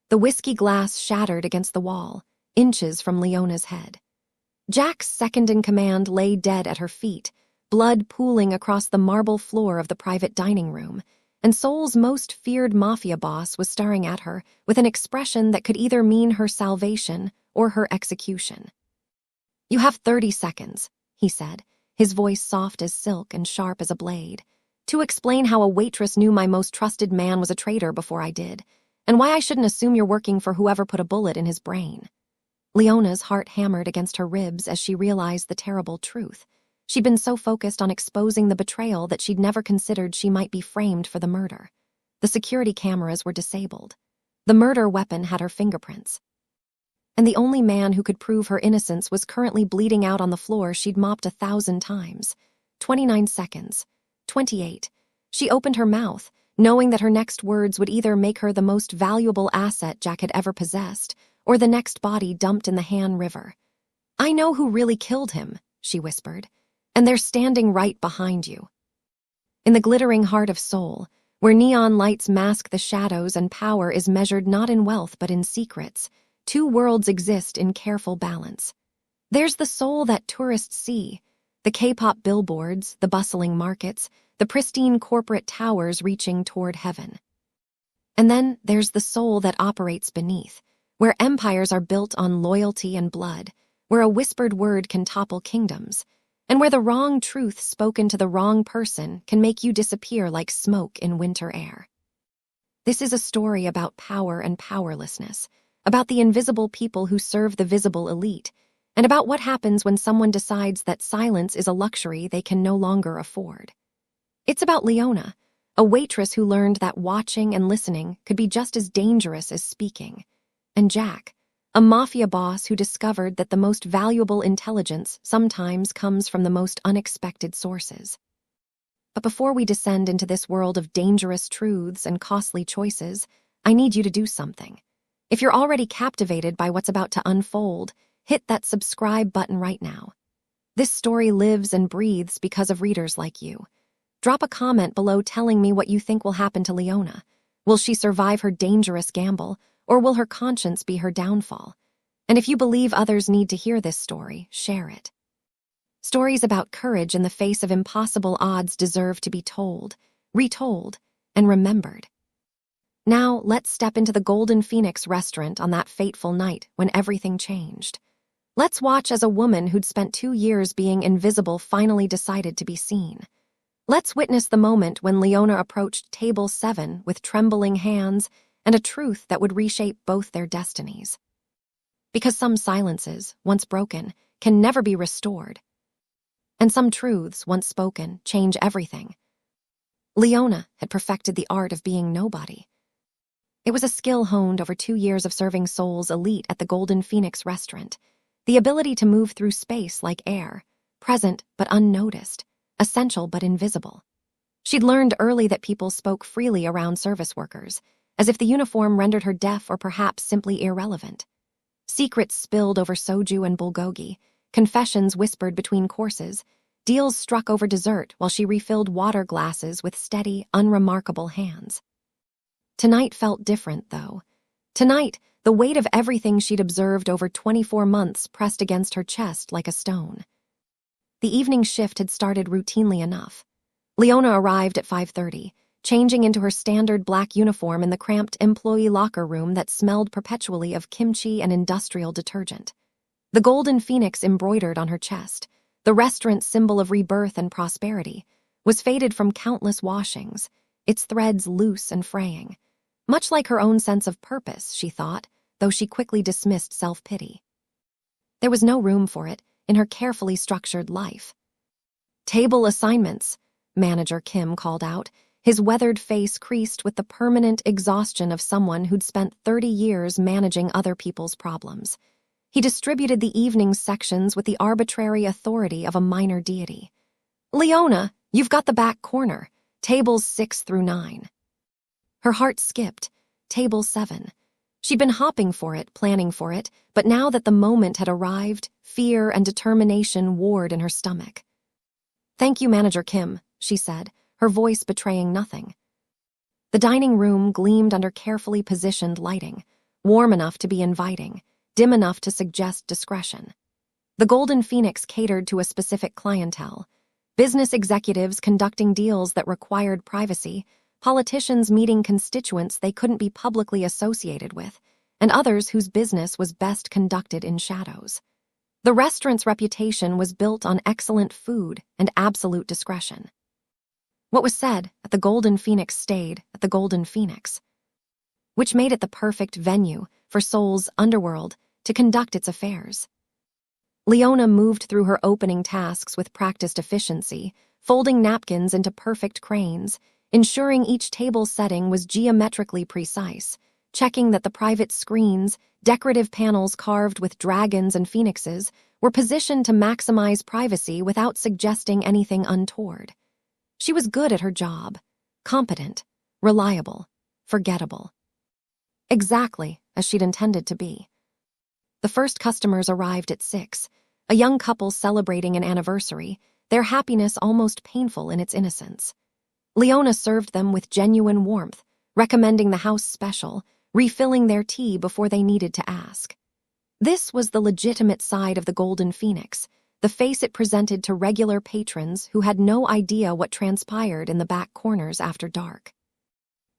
The whiskey glass shattered against the wall, inches from Leona's head. Jack's second-in-command lay dead at her feet, blood pooling across the marble floor of the private dining room, and Seoul's most feared mafia boss was staring at her with an expression that could either mean her salvation or her execution. "You have 30 seconds, he said, his voice soft as silk and sharp as a blade, "to explain how a waitress knew my most trusted man was a traitor before I did, and why I shouldn't assume you're working for whoever put a bullet in his brain." Leona's heart hammered against her ribs as she realized the terrible truth. She'd been so focused on exposing the betrayal that she'd never considered she might be framed for the murder. The security cameras were disabled. The murder weapon had her fingerprints. And the only man who could prove her innocence was currently bleeding out on the floor she'd mopped 1,000 times. 29 seconds. 28. She opened her mouth, knowing that her next words would either make her the most valuable asset Jack had ever possessed, or the next body dumped in the Han River. "I know who really killed him," she whispered, "and they're standing right behind you." In the glittering heart of Seoul, where neon lights mask the shadows and power is measured not in wealth but in secrets, two worlds exist in careful balance. There's the Seoul that tourists see, the K-pop billboards, the bustling markets, the pristine corporate towers reaching toward heaven. And then there's the Seoul that operates beneath, where empires are built on loyalty and blood, where a whispered word can topple kingdoms, and where the wrong truth spoken to the wrong person can make you disappear like smoke in winter air. This is a story about power and powerlessness, about the invisible people who serve the visible elite, and about what happens when someone decides that silence is a luxury they can no longer afford. It's about Leona, a waitress who learned that watching and listening could be just as dangerous as speaking, and Jack, a mafia boss who discovered that the most valuable intelligence sometimes comes from the most unexpected sources. But before we descend into this world of dangerous truths and costly choices, I need you to do something. If you're already captivated by what's about to unfold, hit that subscribe button right now. This story lives and breathes because of readers like you. Drop a comment below telling me what you think will happen to Leona. Will she survive her dangerous gamble, or will her conscience be her downfall? And if you believe others need to hear this story, share it. Stories about courage in the face of impossible odds deserve to be told, retold, and remembered. Now, let's step into the Golden Phoenix restaurant on that fateful night when everything changed. Let's watch as a woman who'd spent 2 years being invisible finally decided to be seen. Let's witness the moment when Leona approached table 7 with trembling hands and a truth that would reshape both their destinies. Because some silences, once broken, can never be restored. And some truths, once spoken, change everything. Leona had perfected the art of being nobody. It was a skill honed over 2 years of serving Seoul's elite at the Golden Phoenix restaurant, the ability to move through space like air, present but unnoticed, essential but invisible. She'd learned early that people spoke freely around service workers, as if the uniform rendered her deaf or perhaps simply irrelevant. Secrets spilled over soju and bulgogi, confessions whispered between courses, deals struck over dessert while she refilled water glasses with steady, unremarkable hands. Tonight felt different, though. Tonight, the weight of everything she'd observed over 24 months pressed against her chest like a stone. The evening shift had started routinely enough. Leona arrived at 5:30, changing into her standard black uniform in the cramped employee locker room that smelled perpetually of kimchi and industrial detergent. The Golden Phoenix embroidered on her chest, the restaurant's symbol of rebirth and prosperity, was faded from countless washings, its threads loose and fraying. Much like her own sense of purpose, she thought, though she quickly dismissed self-pity. There was no room for it in her carefully structured life. "Table assignments," Manager Kim called out, his weathered face creased with the permanent exhaustion of someone who'd spent 30 years managing other people's problems. He distributed the evening sections with the arbitrary authority of a minor deity. "Leona, you've got the back corner, tables 6 through 9. Her heart skipped. Table 7. She'd been hopping for it, planning for it, but now that the moment had arrived, fear and determination warred in her stomach. "Thank you, Manager Kim," she said, her voice betraying nothing. The dining room gleamed under carefully positioned lighting. warm enough to be inviting, dim enough to suggest discretion. The Golden Phoenix catered to a specific clientele: business executives conducting deals that required privacy, politicians meeting constituents they couldn't be publicly associated with, and others whose business was best conducted in shadows. The restaurant's reputation was built on excellent food and absolute discretion. What was said at the Golden Phoenix stayed at the Golden Phoenix, which made it the perfect venue for Seoul's underworld to conduct its affairs. Leona moved through her opening tasks with practiced efficiency, folding napkins into perfect cranes, ensuring each table setting was geometrically precise, checking that the private screens, decorative panels carved with dragons and phoenixes, were positioned to maximize privacy without suggesting anything untoward. She was good at her job, competent, reliable, forgettable. Exactly as she'd intended to be. The first customers arrived at 6, a young couple celebrating an anniversary, their happiness almost painful in its innocence. Leona served them with genuine warmth, recommending the house special, refilling their tea before they needed to ask. This was the legitimate side of the Golden Phoenix, the face it presented to regular patrons who had no idea what transpired in the back corners after dark.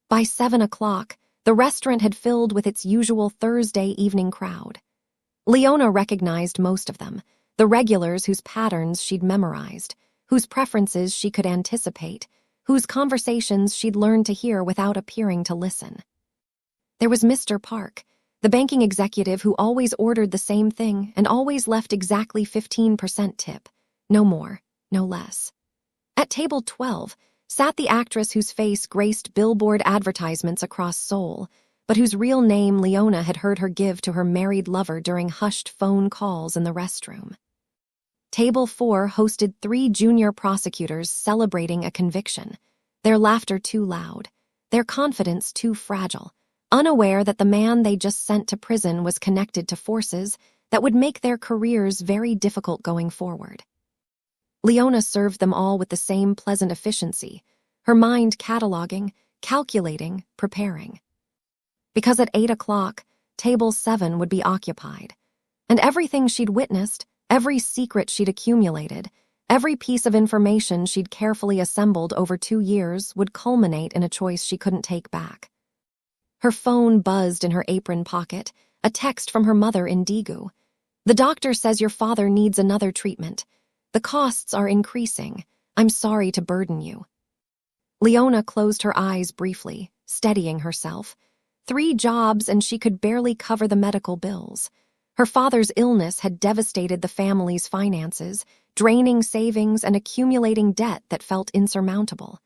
By 7 o'clock, the restaurant had filled with its usual Thursday evening crowd. Leona recognized most of them, the regulars whose patterns she'd memorized, whose preferences she could anticipate, whose conversations she'd learned to hear without appearing to listen. There was Mr. Park, the banking executive who always ordered the same thing and always left exactly 15% tip, no more, no less. At table 12 sat the actress whose face graced billboard advertisements across Seoul, but whose real name Leona had heard her give to her married lover during hushed phone calls in the restroom. Table 4 hosted 3 junior prosecutors celebrating a conviction, their laughter too loud, their confidence too fragile, unaware that the man they just sent to prison was connected to forces that would make their careers very difficult going forward. Leona served them all with the same pleasant efficiency, her mind cataloging, calculating, preparing. Because at 8 o'clock, table 7 would be occupied, and everything she'd witnessed, every secret she'd accumulated, every piece of information she'd carefully assembled over 2 years would culminate in a choice she couldn't take back. Her phone buzzed in her apron pocket, a text from her mother in Daegu. "The doctor says your father needs another treatment. The costs are increasing. I'm sorry to burden you." Leona closed her eyes briefly, steadying herself. 3 jobs and she could barely cover the medical bills. Her father's illness had devastated the family's finances, draining savings and accumulating debt that felt insurmountable.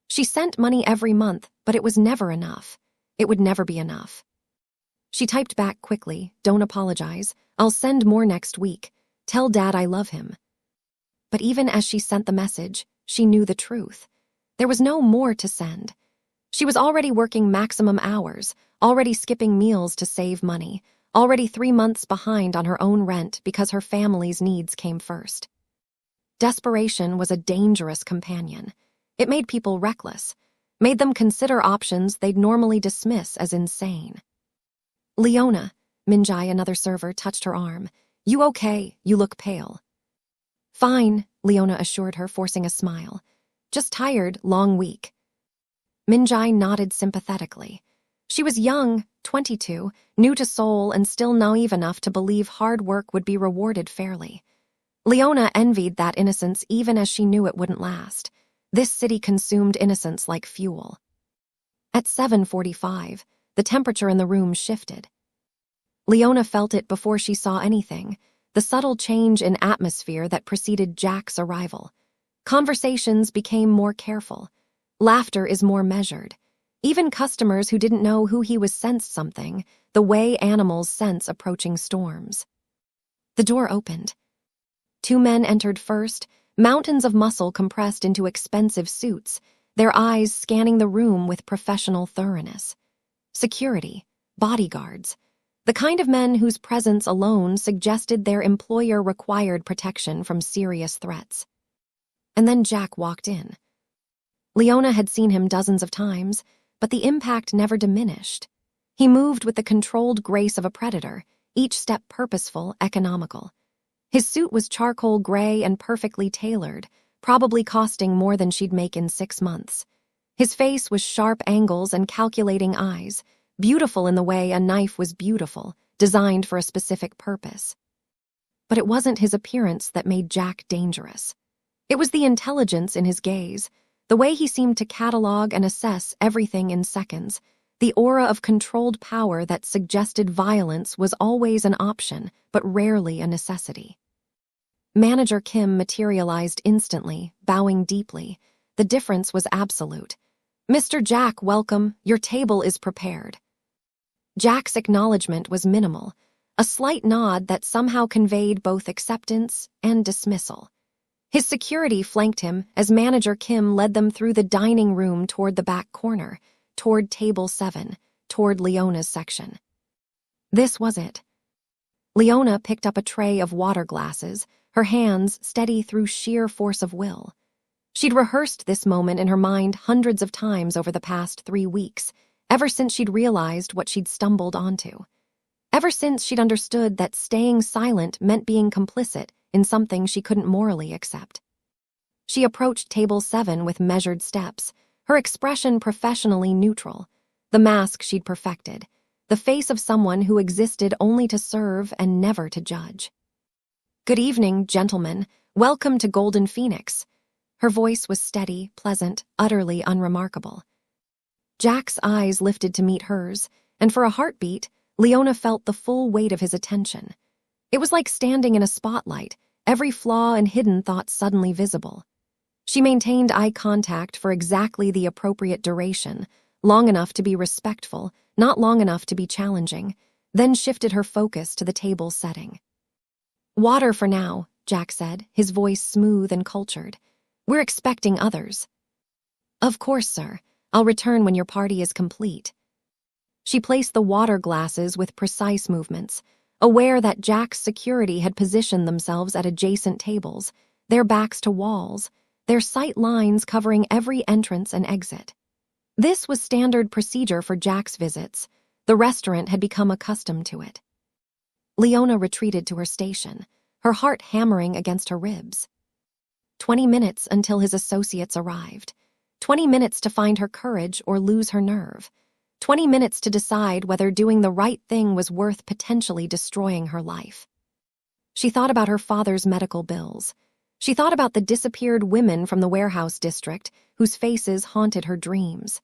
She sent money every month, but it was never enough. It would never be enough. She typed back quickly, "Don't apologize. I'll send more next week. Tell Dad I love him." But even as she sent the message, she knew the truth. There was no more to send. She was already working maximum hours, already skipping meals to save money, already 3 months behind on her own rent because her family's needs came first. Desperation was a dangerous companion. It made people reckless, made them consider options they'd normally dismiss as insane. "Leona," Minjai, another server, touched her arm. "You okay? You look pale." "Fine," Leona assured her, forcing a smile. "Just tired, long week." Minjai nodded sympathetically. She was young, 22, new to Seoul and still naive enough to believe hard work would be rewarded fairly. Leona envied that innocence even as she knew it wouldn't last. This city consumed innocence like fuel. At 7:45, the temperature in the room shifted. Leona felt it before she saw anything, the subtle change in atmosphere that preceded Jack's arrival. Conversations became more careful. Laughter is more measured. Even customers who didn't know who he was sensed something, the way animals sense approaching storms. The door opened. 2 men entered first, mountains of muscle compressed into expensive suits, their eyes scanning the room with professional thoroughness. Security, bodyguards, the kind of men whose presence alone suggested their employer required protection from serious threats. And then Jack walked in. Leona had seen him dozens of times, but the impact never diminished. He moved with the controlled grace of a predator, each step purposeful, economical. His suit was charcoal gray and perfectly tailored, probably costing more than she'd make in 6 months. His face was sharp angles and calculating eyes, beautiful in the way a knife was beautiful, designed for a specific purpose. But it wasn't his appearance that made Jack dangerous. It was the intelligence in his gaze, the way he seemed to catalog and assess everything in seconds. The aura of controlled power that suggested violence was always an option, but rarely a necessity. Manager Kim materialized instantly, bowing deeply. The difference was absolute. "Mr. Jack, welcome. Your table is prepared." Jack's acknowledgement was minimal, a slight nod that somehow conveyed both acceptance and dismissal. His security flanked him as Manager Kim led them through the dining room toward the back corner, toward table 7, toward Leona's section. This was it. Leona picked up a tray of water glasses, her hands steady through sheer force of will. She'd rehearsed this moment in her mind hundreds of times over the past 3 weeks, ever since she'd realized what she'd stumbled onto. Ever since she'd understood that staying silent meant being complicit in something she couldn't morally accept. She approached table 7 with measured steps, her expression professionally neutral, the mask she'd perfected, the face of someone who existed only to serve and never to judge. "Good evening, gentlemen. Welcome to Golden Phoenix." Her voice was steady, pleasant, utterly unremarkable. Jack's eyes lifted to meet hers, and for a heartbeat, Leona felt the full weight of his attention. It was like standing in a spotlight, every flaw and hidden thought suddenly visible. She maintained eye contact for exactly the appropriate duration, long enough to be respectful, not long enough to be challenging, then shifted her focus to the table setting. "Water for now," Jack said, his voice smooth and cultured. "We're expecting others." "Of course, sir. I'll return when your party is complete." She placed the water glasses with precise movements, aware that Jack's security had positioned themselves at adjacent tables, their backs to walls, their sight lines covering every entrance and exit. This was standard procedure for Jack's visits. The restaurant had become accustomed to it. Leona retreated to her station, her heart hammering against her ribs. 20 minutes until his associates arrived. 20 minutes to find her courage or lose her nerve. 20 minutes to decide whether doing the right thing was worth potentially destroying her life. She thought about her father's medical bills. She thought about the disappeared women from the warehouse district whose faces haunted her dreams.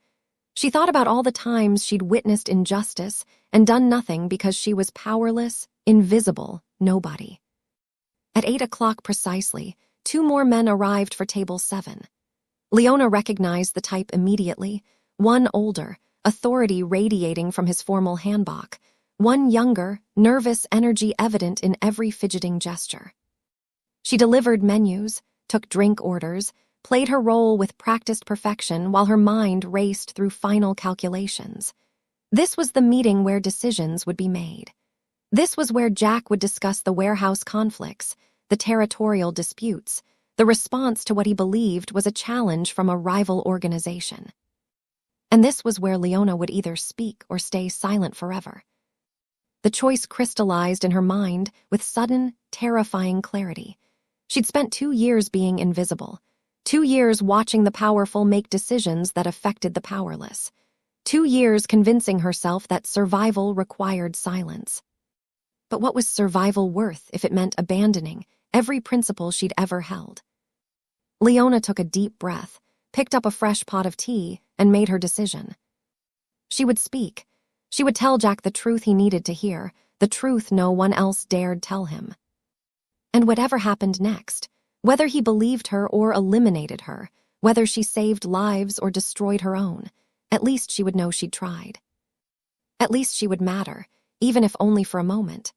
She thought about all the times she'd witnessed injustice and done nothing because she was powerless, invisible, nobody. At 8 o'clock precisely, 2 more men arrived for table 7. Leona recognized the type immediately, one older, authority radiating from his formal handbag, one younger, nervous energy evident in every fidgeting gesture. She delivered menus, took drink orders, played her role with practiced perfection while her mind raced through final calculations. This was the meeting where decisions would be made. This was where Jack would discuss the warehouse conflicts, the territorial disputes, the response to what he believed was a challenge from a rival organization. And this was where Leona would either speak or stay silent forever. The choice crystallized in her mind with sudden, terrifying clarity. She'd spent 2 years being invisible, 2 years watching the powerful make decisions that affected the powerless, 2 years convincing herself that survival required silence. But what was survival worth if it meant abandoning every principle she'd ever held? Leona took a deep breath, picked up a fresh pot of tea, and made her decision. She would speak. She would tell Jack the truth he needed to hear, the truth no one else dared tell him. And whatever happened next, whether he believed her or eliminated her, whether she saved lives or destroyed her own, at least she would know she'd tried. At least she would matter, even if only for a moment.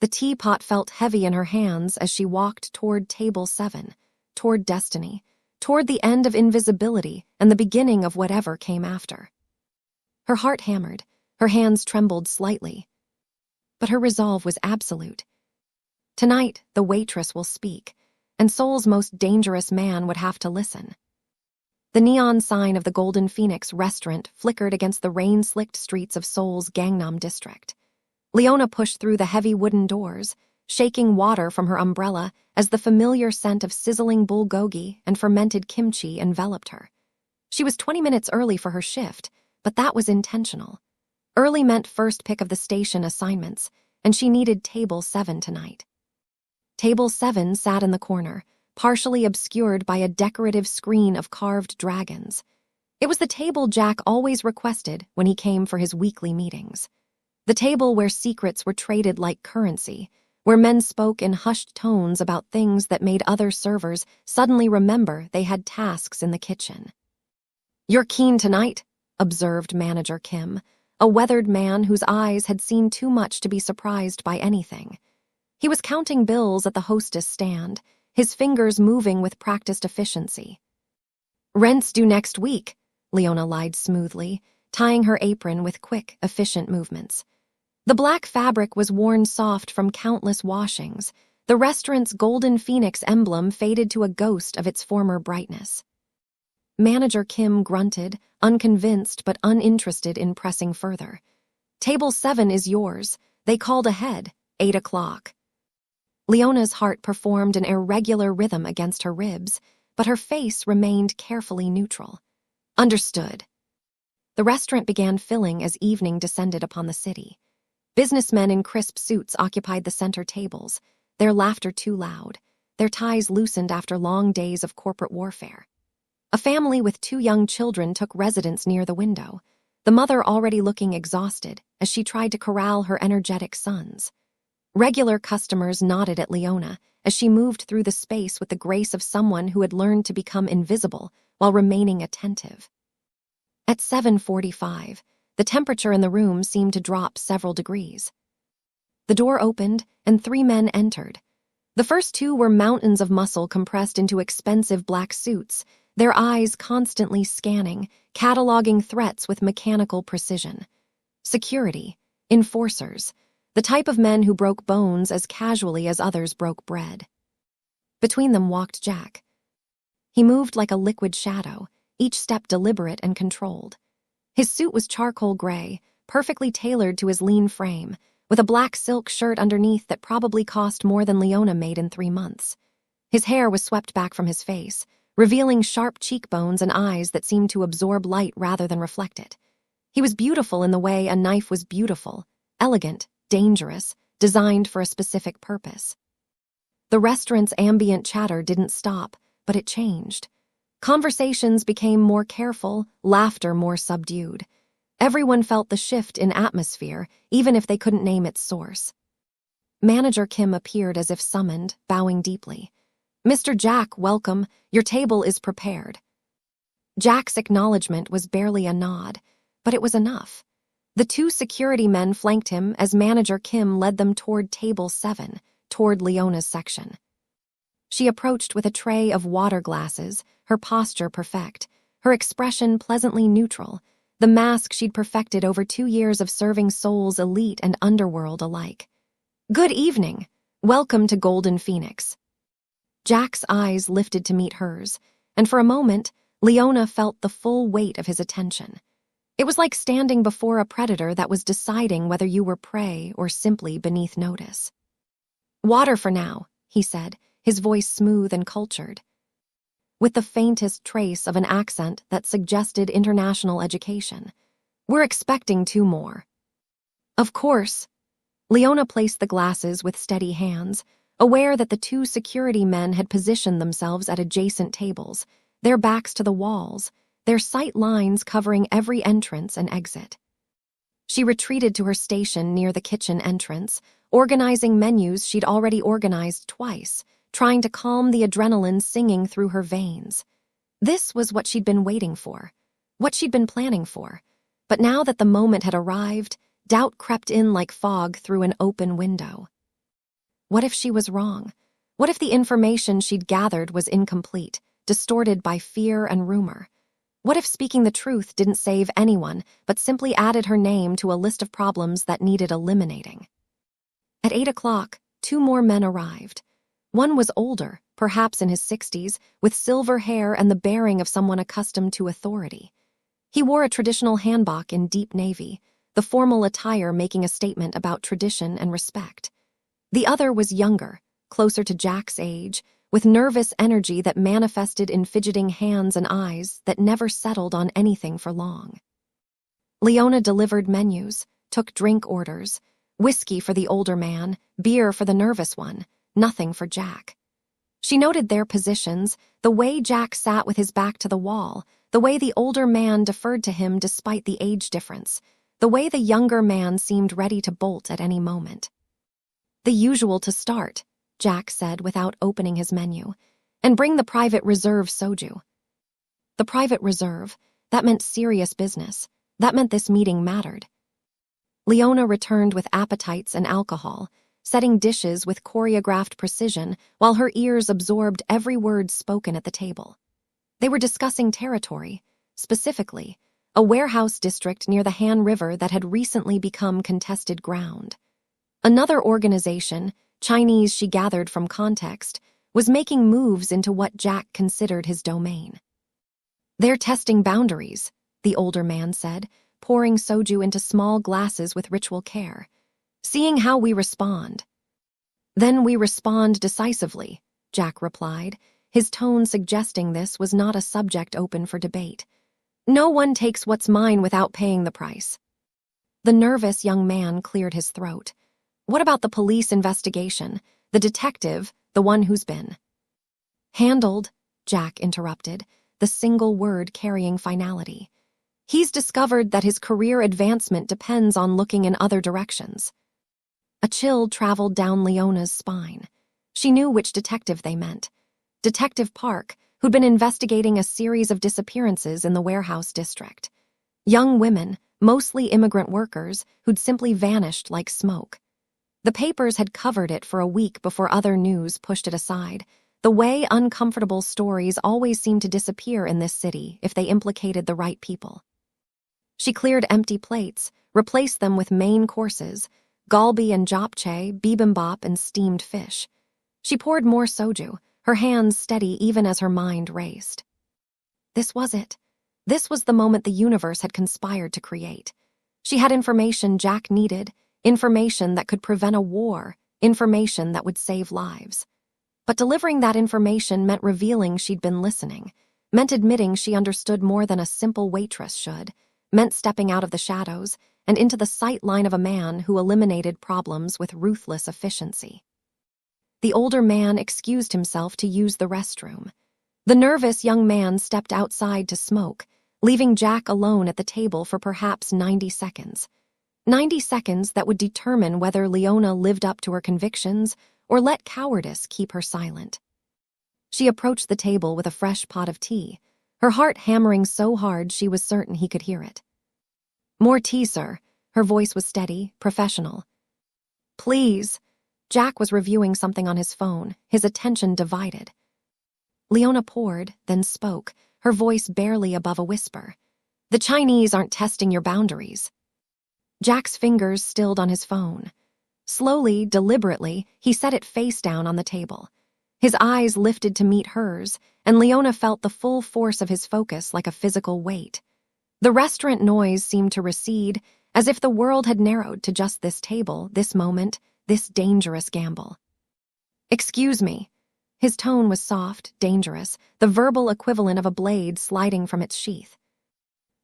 The teapot felt heavy in her hands as she walked toward table 7, toward destiny, toward the end of invisibility and the beginning of whatever came after. Her heart hammered, her hands trembled slightly. But her resolve was absolute. Tonight, the waitress will speak, and Seoul's most dangerous man would have to listen. The neon sign of the Golden Phoenix restaurant flickered against the rain-slicked streets of Seoul's Gangnam district. Leona pushed through the heavy wooden doors, shaking water from her umbrella as the familiar scent of sizzling bulgogi and fermented kimchi enveloped her. She was 20 minutes early for her shift, but that was intentional. Early meant first pick of the station assignments, and she needed Table 7 tonight. Table 7 sat in the corner, partially obscured by a decorative screen of carved dragons. It was the table Jack always requested when he came for his weekly meetings. The table where secrets were traded like currency, where men spoke in hushed tones about things that made other servers suddenly remember they had tasks in the kitchen. "You're keen tonight," observed Manager Kim, a weathered man whose eyes had seen too much to be surprised by anything. He was counting bills at the hostess stand, his fingers moving with practiced efficiency. "Rent's due next week," Leona lied smoothly, tying her apron with quick, efficient movements. The black fabric was worn soft from countless washings. The restaurant's Golden Phoenix emblem faded to a ghost of its former brightness. Manager Kim grunted, unconvinced but uninterested in pressing further. "Table 7 is yours. They called ahead, 8 o'clock. Leona's heart performed an irregular rhythm against her ribs, but her face remained carefully neutral. "Understood." The restaurant began filling as evening descended upon the city. Businessmen in crisp suits occupied the center tables, their laughter too loud, their ties loosened after long days of corporate warfare. A family with 2 young children took residence near the window, the mother already looking exhausted as she tried to corral her energetic sons. Regular customers nodded at Leona as she moved through the space with the grace of someone who had learned to become invisible while remaining attentive. At 7:45, the temperature in the room seemed to drop several degrees. The door opened and 3 men entered. The first 2 were mountains of muscle compressed into expensive black suits, their eyes constantly scanning, cataloging threats with mechanical precision. Security, enforcers, the type of men who broke bones as casually as others broke bread. Between them walked Jack. He moved like a liquid shadow, each step deliberate and controlled. His suit was charcoal gray, perfectly tailored to his lean frame, with a black silk shirt underneath that probably cost more than Leona made in 3 months. His hair was swept back from his face, revealing sharp cheekbones and eyes that seemed to absorb light rather than reflect it. He was beautiful in the way a knife was beautiful, elegant, dangerous, designed for a specific purpose. The restaurant's ambient chatter didn't stop, but it changed. Conversations became more careful, laughter more subdued. Everyone felt the shift in atmosphere, even if they couldn't name its source. Manager Kim appeared as if summoned, bowing deeply. "Mr. Jack, welcome. Your table is prepared." Jack's acknowledgement was barely a nod, but it was enough. The 2 security men flanked him as Manager Kim led them toward Table 7, toward Leona's section. She approached with a tray of water glasses, her posture perfect, her expression pleasantly neutral, the mask she'd perfected over 2 years of serving Seoul's elite and underworld alike. "Good evening. Welcome to Golden Phoenix." Jack's eyes lifted to meet hers, and for a moment, Leona felt the full weight of his attention. It was like standing before a predator that was deciding whether you were prey or simply beneath notice. "Water for now," he said, his voice smooth and cultured, with the faintest trace of an accent that suggested international education. "We're expecting 2 more." "Of course." Leona placed the glasses with steady hands, aware that the 2 security men had positioned themselves at adjacent tables, their backs to the walls, their sight lines covering every entrance and exit. She retreated to her station near the kitchen entrance, organizing menus she'd already organized twice, trying to calm the adrenaline singing through her veins. This was what she'd been waiting for, what she'd been planning for. But now that the moment had arrived, doubt crept in like fog through an open window. What if she was wrong? What if the information she'd gathered was incomplete, distorted by fear and rumor? What if speaking the truth didn't save anyone, but simply added her name to a list of problems that needed eliminating? At 8 o'clock, 2 more men arrived. One was older, perhaps in his 60s, with silver hair and the bearing of someone accustomed to authority. He wore a traditional hanbok in deep navy, the formal attire making a statement about tradition and respect. The other was younger, closer to Jack's age, with nervous energy that manifested in fidgeting hands and eyes that never settled on anything for long. Leona delivered menus, took drink orders, whiskey for the older man, beer for the nervous one, nothing for Jack. She noted their positions, the way Jack sat with his back to the wall, the way the older man deferred to him despite the age difference, the way the younger man seemed ready to bolt at any moment. "The usual to start," Jack said without opening his menu, "and bring the private reserve soju." The private reserve, that meant serious business. That meant this meeting mattered. Leona returned with appetites and alcohol, setting dishes with choreographed precision while her ears absorbed every word spoken at the table. They were discussing territory, specifically, a warehouse district near the Han River that had recently become contested ground. Another organization, Chinese she gathered from context, was making moves into what Jack considered his domain. "They're testing boundaries," the older man said, pouring soju into small glasses with ritual care. "Seeing how we respond." "Then we respond decisively," Jack replied, his tone suggesting this was not a subject open for debate. "No one takes what's mine without paying the price." The nervous young man cleared his throat. "What about the police investigation? The detective, the one who's been—" "Handled," Jack interrupted, the single word carrying finality. "He's discovered that his career advancement depends on looking in other directions." A chill traveled down Leona's spine. She knew which detective they meant. Detective Park, who'd been investigating a series of disappearances in the warehouse district. Young women, mostly immigrant workers, who'd simply vanished like smoke. The papers had covered it for a week before other news pushed it aside, the way uncomfortable stories always seem to disappear in this city if they implicated the right people. She cleared empty plates, replaced them with main courses, galbi and japchae, bibimbap and steamed fish. She poured more soju, her hands steady even as her mind raced. This was it. This was the moment the universe had conspired to create. She had information Jack needed, information that could prevent a war, information that would save lives. But delivering that information meant revealing she'd been listening, meant admitting she understood more than a simple waitress should, meant stepping out of the shadows and into the sight line of a man who eliminated problems with ruthless efficiency. The older man excused himself to use the restroom. The nervous young man stepped outside to smoke, leaving Jack alone at the table for perhaps 90 seconds. 90 seconds that would determine whether Leona lived up to her convictions or let cowardice keep her silent. She approached the table with a fresh pot of tea, her heart hammering so hard she was certain he could hear it. "More tea, sir." Her voice was steady, professional. "Please." Jack was reviewing something on his phone, his attention divided. Leona poured, then spoke, her voice barely above a whisper. "The Chinese aren't testing your boundaries." Jack's fingers stilled on his phone. Slowly, deliberately, he set it face down on the table. His eyes lifted to meet hers, and Leona felt the full force of his focus like a physical weight. The restaurant noise seemed to recede, as if the world had narrowed to just this table, this moment, this dangerous gamble. "Excuse me." His tone was soft, dangerous, the verbal equivalent of a blade sliding from its sheath.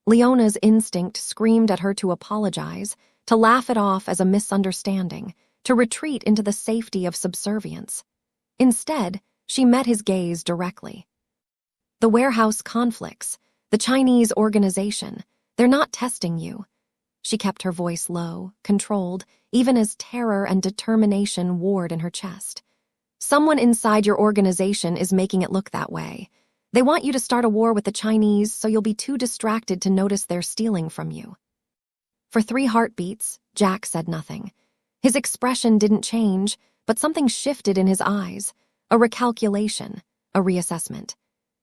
Leona's instinct screamed at her to apologize, to laugh it off as a misunderstanding, to retreat into the safety of subservience. Instead, she met his gaze directly. "The warehouse conflicts, the Chinese organization, they're not testing you." She kept her voice low, controlled, even as terror and determination warred in her chest. "Someone inside your organization is making it look that way. They want you to start a war with the Chinese so you'll be too distracted to notice they're stealing from you." For 3 heartbeats, Jack said nothing. His expression didn't change, but something shifted in his eyes, a recalculation, a reassessment.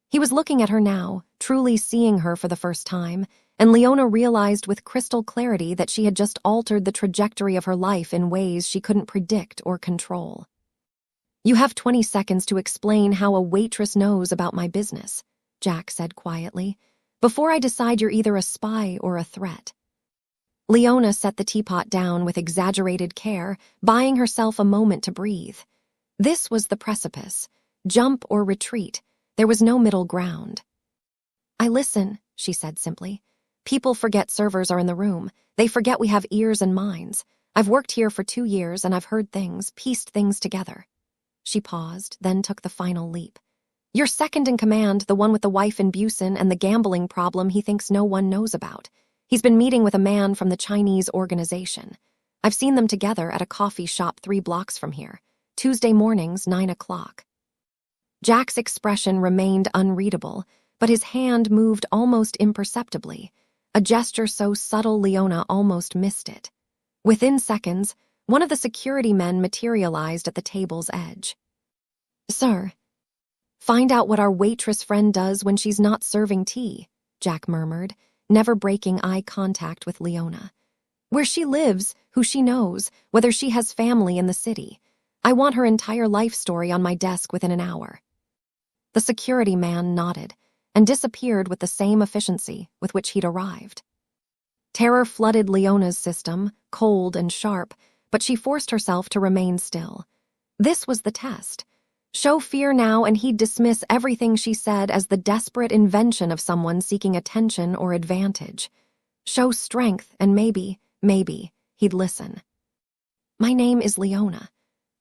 He was looking at her now, truly seeing her for the first time, and Leona realized with crystal clarity that she had just altered the trajectory of her life in ways she couldn't predict or control. You have 20 seconds to explain how a waitress knows about my business, Jack said quietly. Before I decide you're either a spy or a threat. Leona set the teapot down with exaggerated care, buying herself a moment to breathe. This was the precipice. Jump or retreat. There was no middle ground. I listen, she said simply. People forget servers are in the room. They forget we have ears and minds. I've worked here for 2 years and I've heard things, pieced things together. She paused, then took the final leap. You're second in command, the one with the wife in Busan and the gambling problem he thinks no one knows about. He's been meeting with a man from the Chinese organization. I've seen them together at a coffee shop 3 blocks from here. Tuesday mornings, 9 o'clock. Jack's expression remained unreadable, but his hand moved almost imperceptibly, a gesture so subtle Leona almost missed it. Within seconds, one of the security men materialized at the table's edge. Sir, find out what our waitress friend does when she's not serving tea, Jack murmured, never breaking eye contact with Leona. Where she lives, who she knows, whether she has family in the city. I want her entire life story on my desk within an hour. The security man nodded and disappeared with the same efficiency with which he'd arrived. Terror flooded Leona's system, cold and sharp, but she forced herself to remain still. This was the test. Show fear now and he'd dismiss everything she said as the desperate invention of someone seeking attention or advantage. Show strength and maybe, he'd listen. My name is Leona.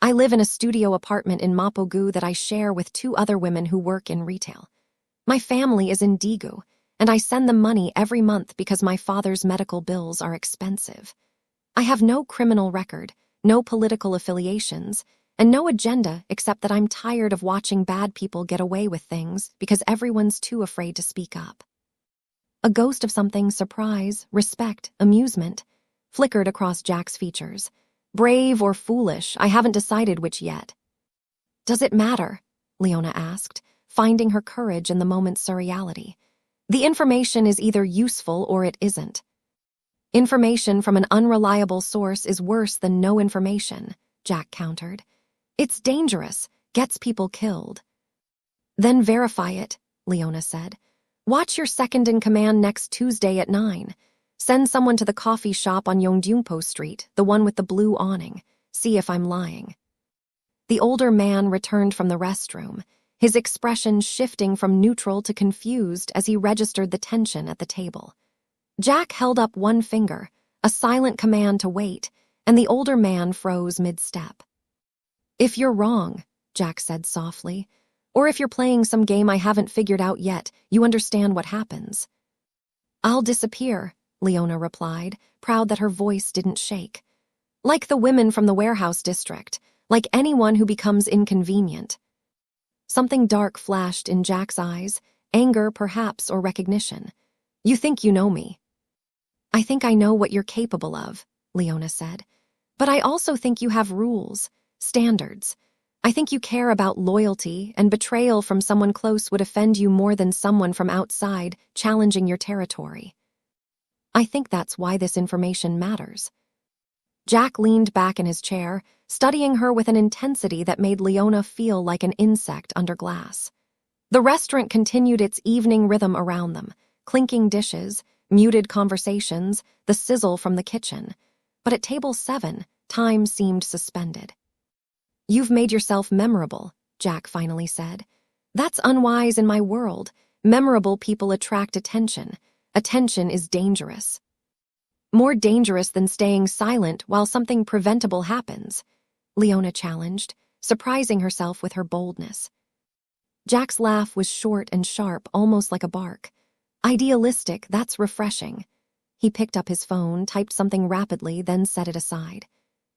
I live in a studio apartment in Mapogu that I share with 2 other women who work in retail. My family is in Daegu, and I send them money every month because my father's medical bills are expensive. I have no criminal record, no political affiliations, and no agenda except that I'm tired of watching bad people get away with things because everyone's too afraid to speak up. A ghost of something, surprise, respect, amusement, flickered across Jack's features. Brave or foolish, I haven't decided which yet. Does it matter? Leona asked, finding her courage in the moment's surreality. The information is either useful or it isn't. Information from an unreliable source is worse than no information, Jack countered. It's dangerous, gets people killed. Then verify it, Leona said. Watch your second in command next Tuesday at 9. Send someone to the coffee shop on Yongdyungpo Street, the one with the blue awning. See if I'm lying. The older man returned from the restroom, his expression shifting from neutral to confused as he registered the tension at the table. Jack held up one finger, a silent command to wait, and the older man froze mid-step. If you're wrong, Jack said softly, or if you're playing some game I haven't figured out yet, you understand what happens. I'll disappear, Leona replied, proud that her voice didn't shake. Like the women from the warehouse district, like anyone who becomes inconvenient. Something dark flashed in Jack's eyes, anger perhaps or recognition. You think you know me. I think I know what you're capable of, Leona said. But I also think you have rules, standards. I think you care about loyalty, and betrayal from someone close would offend you more than someone from outside challenging your territory. I think that's why this information matters. Jack leaned back in his chair, studying her with an intensity that made Leona feel like an insect under glass. The restaurant continued its evening rhythm around them, clinking dishes, muted conversations, the sizzle from the kitchen. But at table 7, time seemed suspended. You've made yourself memorable, Jack finally said. That's unwise in my world. Memorable people attract attention. Attention is dangerous. More dangerous than staying silent while something preventable happens, Leona challenged, surprising herself with her boldness. Jack's laugh was short and sharp, almost like a bark. Idealistic, that's refreshing. He picked up his phone, typed something rapidly, then set it aside.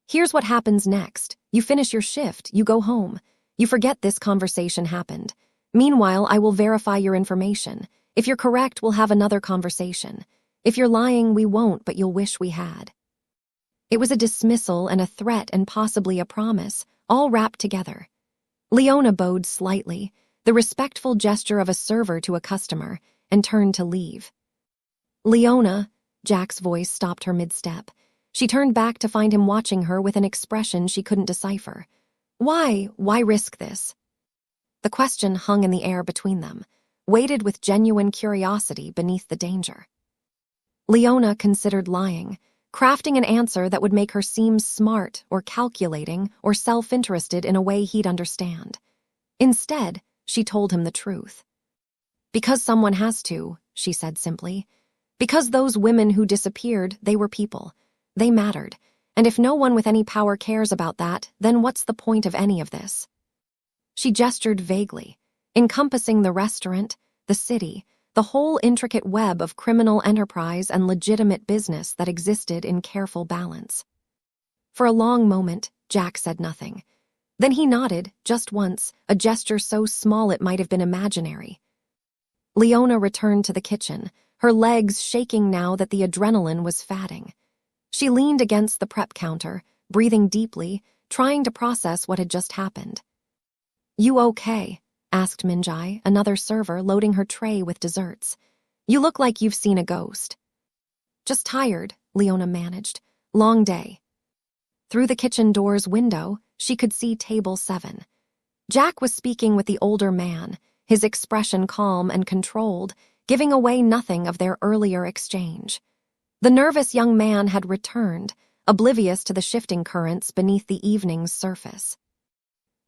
Here's what happens next. You finish your shift, you go home. You forget this conversation happened. Meanwhile, I will verify your information. If you're correct, we'll have another conversation. If you're lying, we won't, but you'll wish we had. It was a dismissal and a threat and possibly a promise, all wrapped together. Leona bowed slightly, the respectful gesture of a server to a customer, and turned to leave. Leona, Jack's voice stopped her mid-step. She turned back to find him watching her with an expression she couldn't decipher. Why? Why risk this? The question hung in the air between them, weighted with genuine curiosity beneath the danger. Leona considered lying, crafting an answer that would make her seem smart or calculating or self-interested in a way he'd understand. Instead, she told him the truth. Because someone has to, she said simply. Because those women who disappeared, they were people. They mattered. And if no one with any power cares about that, then what's the point of any of this? She gestured vaguely, encompassing the restaurant, the city, the whole intricate web of criminal enterprise and legitimate business that existed in careful balance. For a long moment, Jack said nothing. Then he nodded, just once, a gesture so small it might have been imaginary. Leona returned to the kitchen, her legs shaking now that the adrenaline was fatting. She leaned against the prep counter, breathing deeply, trying to process what had just happened. "You okay?" asked Minjai, another server loading her tray with desserts. "You look like you've seen a ghost." "Just tired," Leona managed. "Long day." Through the kitchen door's window, she could see table 7. Jack was speaking with the older man, his expression calm and controlled, giving away nothing of their earlier exchange. The nervous young man had returned, oblivious to the shifting currents beneath the evening's surface.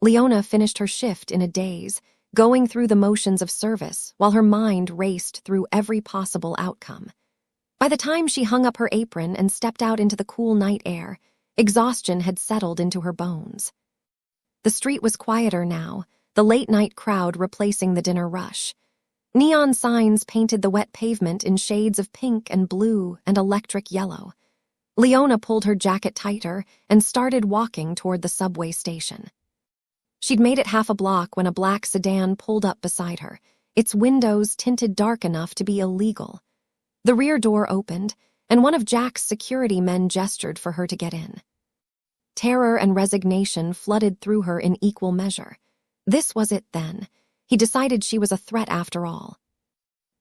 Leona finished her shift in a daze, going through the motions of service while her mind raced through every possible outcome. By the time she hung up her apron and stepped out into the cool night air, exhaustion had settled into her bones. The street was quieter now, the late-night crowd replacing the dinner rush. Neon signs painted the wet pavement in shades of pink and blue and electric yellow. Leona pulled her jacket tighter and started walking toward the subway station. She'd made it half a block when a black sedan pulled up beside her, its windows tinted dark enough to be illegal. The rear door opened, and one of Jack's security men gestured for her to get in. Terror and resignation flooded through her in equal measure. This was it then. He decided she was a threat after all.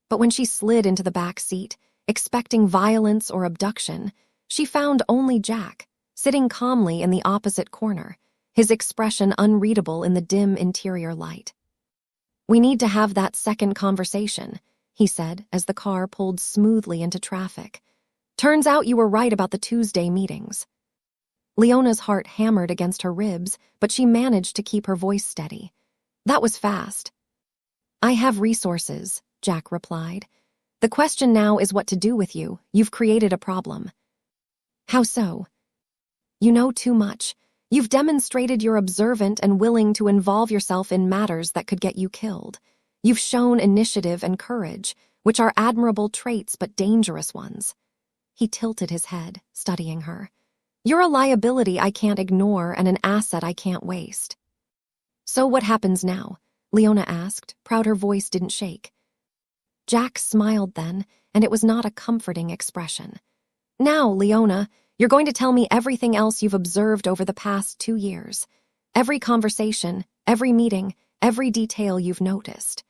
But when she slid into the back seat, expecting violence or abduction, she found only Jack, sitting calmly in the opposite corner, his expression unreadable in the dim interior light. "We need to have that second conversation," he said as the car pulled smoothly into traffic. "Turns out you were right about the Tuesday meetings." Leona's heart hammered against her ribs, but she managed to keep her voice steady. "That was fast." "I have resources," Jack replied. "The question now is what to do with you. You've created a problem." "How so?" "You know too much. You've demonstrated you're observant and willing to involve yourself in matters that could get you killed. You've shown initiative and courage, which are admirable traits but dangerous ones." He tilted his head, studying her. "You're a liability I can't ignore and an asset I can't waste." "So what happens now?" Leona asked, proud her voice didn't shake. Jack smiled then, and it was not a comforting expression. "Now, Leona, you're going to tell me everything else you've observed over the past 2 years. Every conversation, every meeting, every detail you've noticed.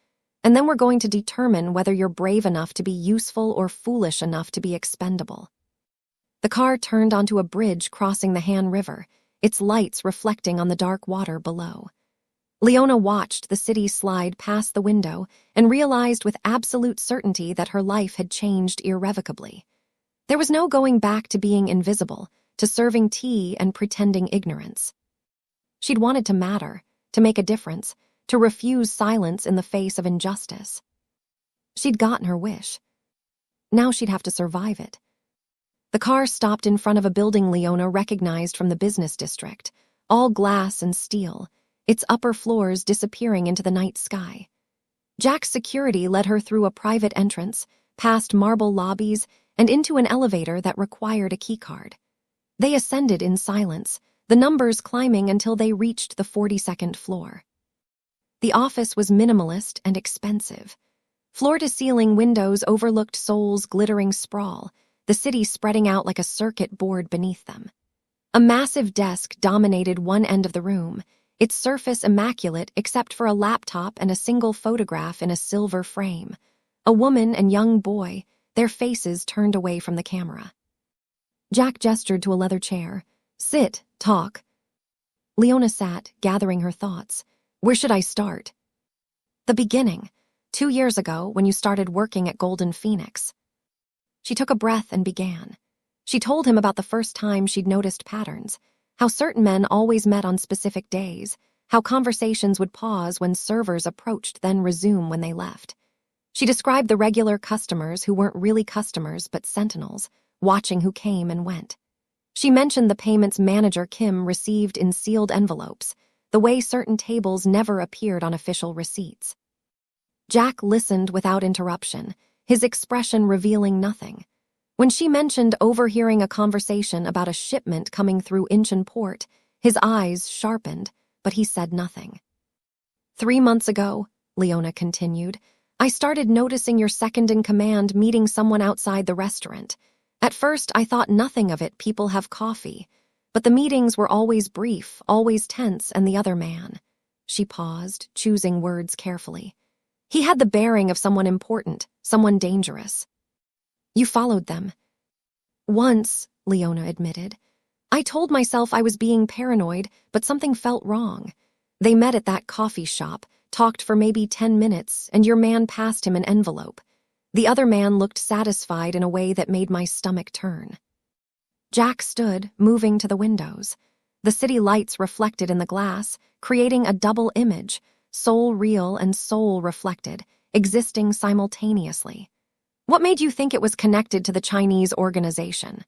And then we're going to determine whether you're brave enough to be useful or foolish enough to be expendable." The car turned onto a bridge crossing the Han River, its lights reflecting on the dark water below. Leona watched the city slide past the window and realized with absolute certainty that her life had changed irrevocably. There was no going back to being invisible, to serving tea and pretending ignorance. She'd wanted to matter, to make a difference, to refuse silence in the face of injustice. She'd gotten her wish. Now she'd have to survive it. The car stopped in front of a building Leona recognized from the business district, all glass and steel, its upper floors disappearing into the night sky. Jack's security led her through a private entrance, past marble lobbies, and into an elevator that required a keycard. They ascended in silence, the numbers climbing until they reached the 42nd floor. The office was minimalist and expensive. Floor-to-ceiling windows overlooked Seoul's glittering sprawl, the city spreading out like a circuit board beneath them. A massive desk dominated one end of the room, its surface immaculate except for a laptop and a single photograph in a silver frame. A woman and young boy, their faces turned away from the camera. Jack gestured to a leather chair. "Sit, talk." Leona sat, gathering her thoughts. Where should I start? The beginning. 2 years ago, when you started working at Golden Phoenix. She took a breath and began. She told him about the first time she'd noticed patterns, how certain men always met on specific days, how conversations would pause when servers approached, then resume when they left. She described the regular customers who weren't really customers but sentinels, watching who came and went. She mentioned the payments manager Kim received in sealed envelopes, the way certain tables never appeared on official receipts. Jack listened without interruption, his expression revealing nothing. When she mentioned overhearing a conversation about a shipment coming through Incheon Port, his eyes sharpened, but he said nothing. 3 months ago, Leona continued, I started noticing your second-in-command meeting someone outside the restaurant. At first, I thought nothing of it, people have coffee. But the meetings were always brief, always tense, and the other man. She paused, choosing words carefully. He had the bearing of someone important, someone dangerous. You followed them. Once, Leona admitted. I told myself I was being paranoid, but something felt wrong. They met at that coffee shop, talked for maybe 10 minutes, and your man passed him an envelope. The other man looked satisfied in a way that made my stomach turn. Jack stood, moving to the windows. The city lights reflected in the glass, creating a double image, soul real and soul reflected, existing simultaneously. What made you think it was connected to the Chinese organization?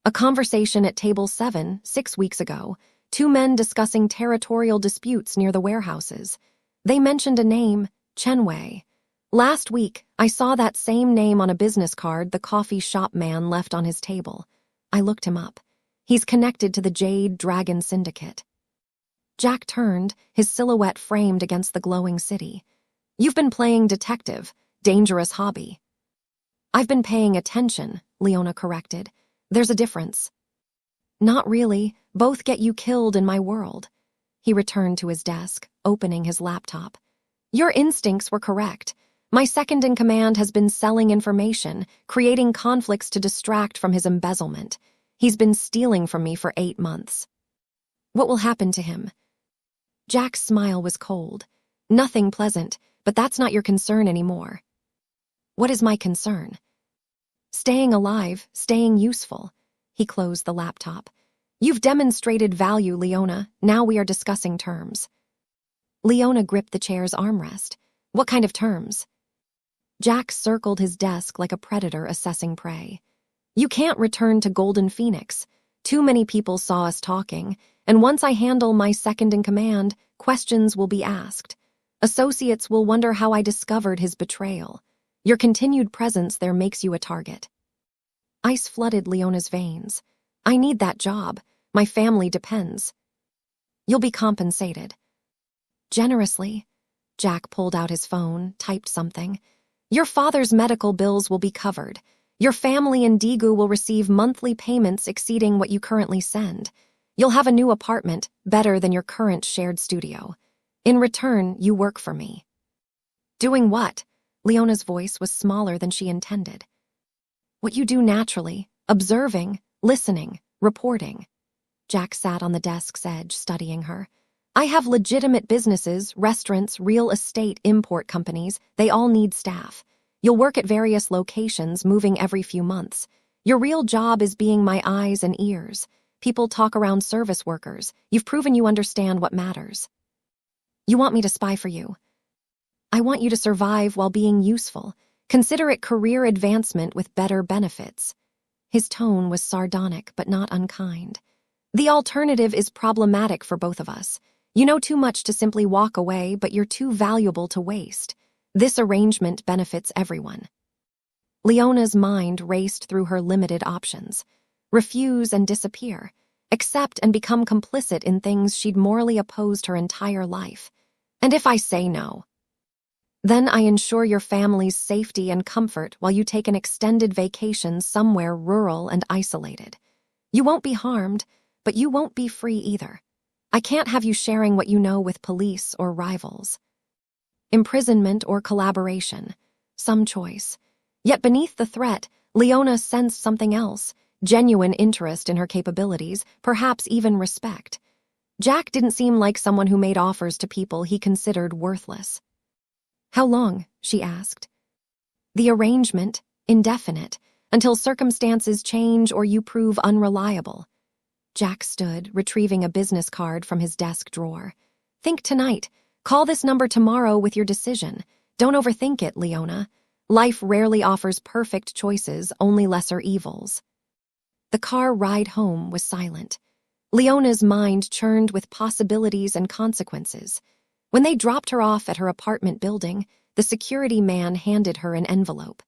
A conversation at table 7, 6 weeks ago, 2 men discussing territorial disputes near the warehouses. They mentioned a name, Chen Wei. Last week, I saw that same name on a business card the coffee shop man left on his table. I looked him up. He's connected to the Jade Dragon Syndicate. Jack turned, his silhouette framed against the glowing city. You've been playing detective, dangerous hobby. I've been paying attention, Leona corrected. There's a difference. Not really, both get you killed in my world. He returned to his desk, opening his laptop. Your instincts were correct. My second-in-command has been selling information, creating conflicts to distract from his embezzlement. He's been stealing from me for 8 months. What will happen to him? Jack's smile was cold. Nothing pleasant, but that's not your concern anymore. What is my concern? Staying alive, staying useful. He closed the laptop. You've demonstrated value, Leona. Now we are discussing terms. Leona gripped the chair's armrest. What kind of terms? Jack circled his desk like a predator assessing prey. You can't return to Golden Phoenix. Too many people saw us talking, and once I handle my second-in-command, questions will be asked. Associates will wonder how I discovered his betrayal. Your continued presence there makes you a target. Ice flooded Leona's veins. I need that job. My family depends. You'll be compensated. Generously. Jack pulled out his phone, typed something. Your father's medical bills will be covered. Your family in Daegu will receive monthly payments exceeding what you currently send. You'll have a new apartment, better than your current shared studio. In return, you work for me. Doing what? Leona's voice was smaller than she intended. What you do naturally, observing, listening, reporting. Jack sat on the desk's edge, studying her. I have legitimate businesses, restaurants, real estate, import companies. They all need staff. You'll work at various locations, moving every few months. Your real job is being my eyes and ears. People talk around service workers. You've proven you understand what matters. You want me to spy for you. I want you to survive while being useful. Consider it career advancement with better benefits. His tone was sardonic but not unkind. The alternative is problematic for both of us. You know too much to simply walk away, but you're too valuable to waste. This arrangement benefits everyone. Leona's mind raced through her limited options. Refuse and disappear. Accept and become complicit in things she'd morally opposed her entire life. And if I say no, then I ensure your family's safety and comfort while you take an extended vacation somewhere rural and isolated. You won't be harmed, but you won't be free either. I can't have you sharing what you know with police or rivals. Imprisonment or collaboration. Some choice. Yet beneath the threat, Leona sensed something else, genuine interest in her capabilities, perhaps even respect. Jack didn't seem like someone who made offers to people he considered worthless. "How long?" she asked. "The arrangement, indefinite, until circumstances change or you prove unreliable." Jack stood, retrieving a business card from his desk drawer. "Think tonight. Call this number tomorrow with your decision. Don't overthink it, Leona. Life rarely offers perfect choices, only lesser evils." The car ride home was silent. Leona's mind churned with possibilities and consequences. When they dropped her off at her apartment building, the security man handed her an envelope.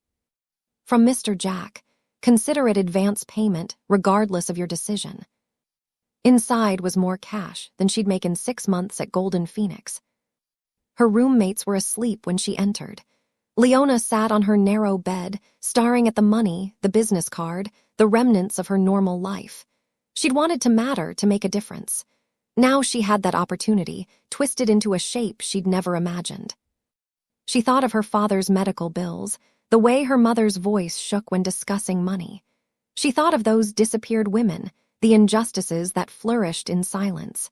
"From Mr. Jack. Consider it advance payment, regardless of your decision." Inside was more cash than she'd make in 6 months at Golden Phoenix. Her roommates were asleep when she entered. Leona sat on her narrow bed, staring at the money, the business card, the remnants of her normal life. She'd wanted to matter, to make a difference. Now she had that opportunity, twisted into a shape she'd never imagined. She thought of her father's medical bills, the way her mother's voice shook when discussing money. She thought of those disappeared women, the injustices that flourished in silence.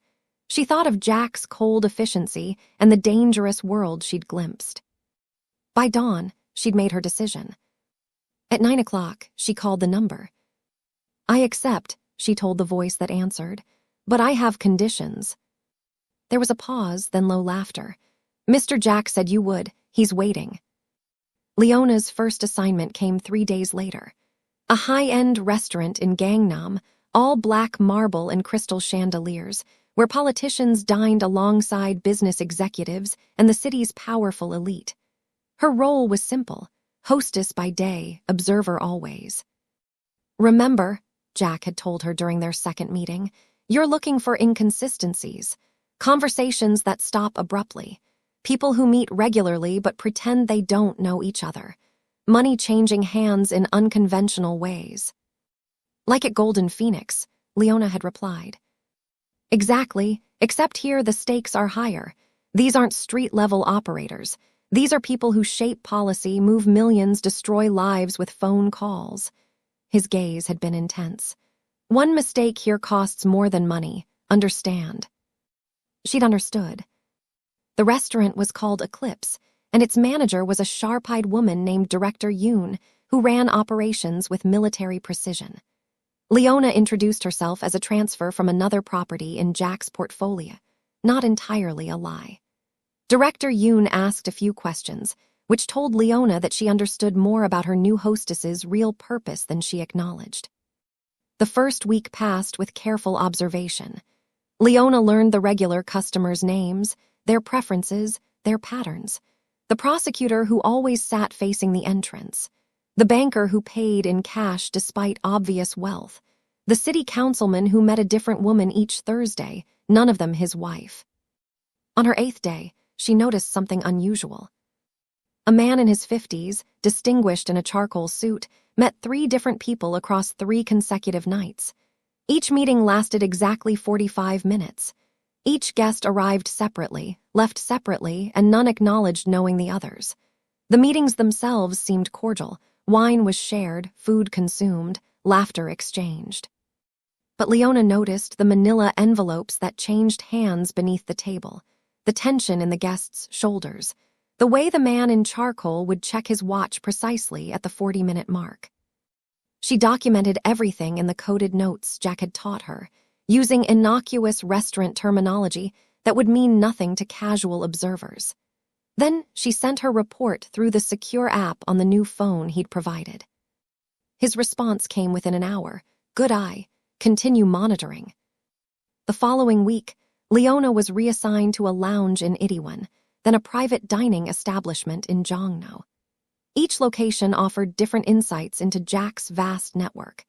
She thought of Jack's cold efficiency and the dangerous world she'd glimpsed. By dawn, she'd made her decision. At 9 o'clock, she called the number. "I accept," she told the voice that answered, "but I have conditions." There was a pause, then low laughter. "Mr. Jack said you would. He's waiting." Leona's first assignment came 3 days later. A high-end restaurant in Gangnam, all black marble and crystal chandeliers, where politicians dined alongside business executives and the city's powerful elite. Her role was simple: hostess by day, observer always. "Remember," Jack had told her during their second meeting, "you're looking for inconsistencies, conversations that stop abruptly, people who meet regularly but pretend they don't know each other, money changing hands in unconventional ways." "Like at Golden Phoenix," Leona had replied. "Exactly, except here the stakes are higher. These aren't street-level operators. These are people who shape policy, move millions, destroy lives with phone calls." His gaze had been intense. "One mistake here costs more than money. Understand." She'd understood. The restaurant was called Eclipse, and its manager was a sharp-eyed woman named Director Yoon, who ran operations with military precision. Leona introduced herself as a transfer from another property in Jack's portfolio, not entirely a lie. Director Yoon asked a few questions, which told Leona that she understood more about her new hostess's real purpose than she acknowledged. The first week passed with careful observation. Leona learned the regular customers' names, their preferences, their patterns. The prosecutor who always sat facing the entrance. The banker who paid in cash despite obvious wealth. The city councilman who met a different woman each Thursday, none of them his wife. On her 8th day, she noticed something unusual. A man in his 50s, distinguished in a charcoal suit, met 3 different people across 3 consecutive nights. Each meeting lasted exactly 45 minutes. Each guest arrived separately, left separately, and none acknowledged knowing the others. The meetings themselves seemed cordial. Wine was shared, food consumed, laughter exchanged. But Leona noticed the manila envelopes that changed hands beneath the table, the tension in the guests' shoulders, the way the man in charcoal would check his watch precisely at the 40-minute mark. She documented everything in the coded notes Jack had taught her, using innocuous restaurant terminology that would mean nothing to casual observers. Then she sent her report through the secure app on the new phone he'd provided. His response came within an hour. "Good eye. Continue monitoring." The following week, Leona was reassigned to a lounge in Itaewon, then a private dining establishment in Jongno. Each location offered different insights into Jack's vast network.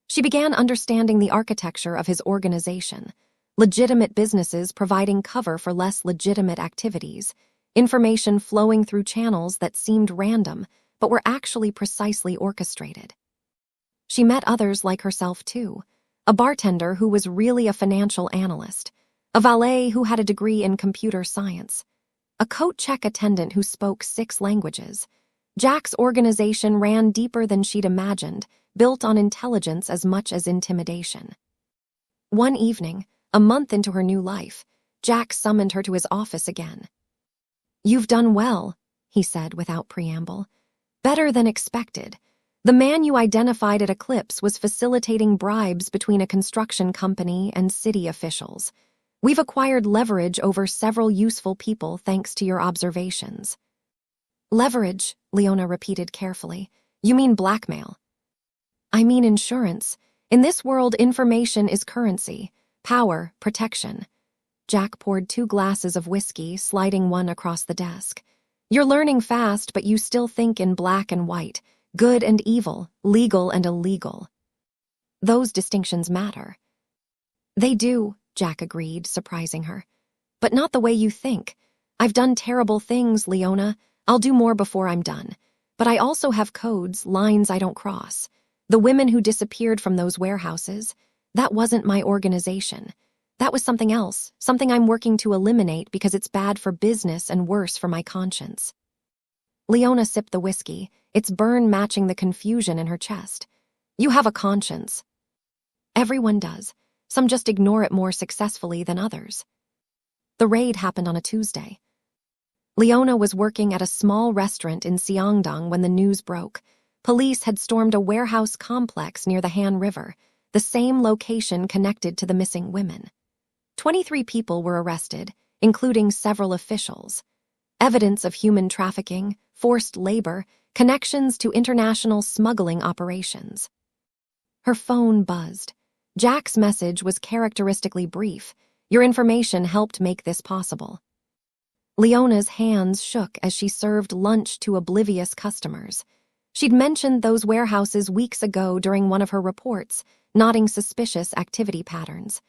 She began understanding the architecture of his organization, legitimate businesses providing cover for less legitimate activities, information flowing through channels that seemed random but were actually precisely orchestrated. She met others like herself too, a bartender who was really a financial analyst, a valet who had a degree in computer science, a coat check attendant who spoke 6 languages. Jack's organization ran deeper than she'd imagined, built on intelligence as much as intimidation. One evening, A month into her new life, Jack summoned her to his office again. "You've done well," he said without preamble. "Better than expected. The man you identified at Eclipse was facilitating bribes between a construction company and city officials. We've acquired leverage over several useful people thanks to your observations." "Leverage," Leona repeated carefully. "You mean blackmail?" "I mean insurance. In this world, information is currency. Power, protection." Jack poured 2 glasses of whiskey, sliding one across the desk. "You're learning fast, but you still think in black and white, good and evil, legal and illegal. Those distinctions matter." "They do," Jack agreed, surprising her. "But not the way you think. I've done terrible things, Leona. I'll do more before I'm done. But I also have codes, lines I don't cross. The women who disappeared from those warehouses, that wasn't my organization. That was something else, something I'm working to eliminate because it's bad for business and worse for my conscience." Leona sipped the whiskey, its burn matching the confusion in her chest. "You have a conscience." "Everyone does. Some just ignore it more successfully than others." The raid happened on a Tuesday. Leona was working at a small restaurant in Seongdong when the news broke. Police had stormed a warehouse complex near the Han River, the same location connected to the missing women. 23 people were arrested, including several officials. Evidence of human trafficking, forced labor, connections to international smuggling operations. Her phone buzzed. Jack's message was characteristically brief. "Your information helped make this possible." Leona's hands shook as she served lunch to oblivious customers. She'd mentioned those warehouses weeks ago during one of her reports, noting suspicious activity patterns.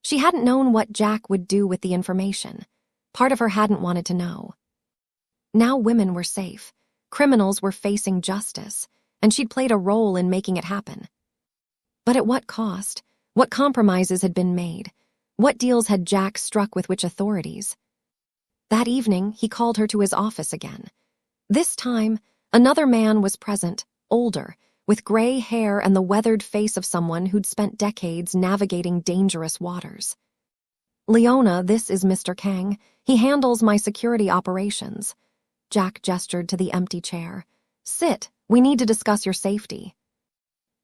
She hadn't known what Jack would do with the information. Part of her hadn't wanted to know. Now women were safe. Criminals were facing justice, and she'd played a role in making it happen. But at what cost? What compromises had been made? What deals had Jack struck with which authorities? That evening, he called her to his office again. This time, another man was present, older, with gray hair and the weathered face of someone who'd spent decades navigating dangerous waters. "Leona, this is Mr. Kang. He handles my security operations." Jack gestured to the empty chair. "Sit. We need to discuss your safety."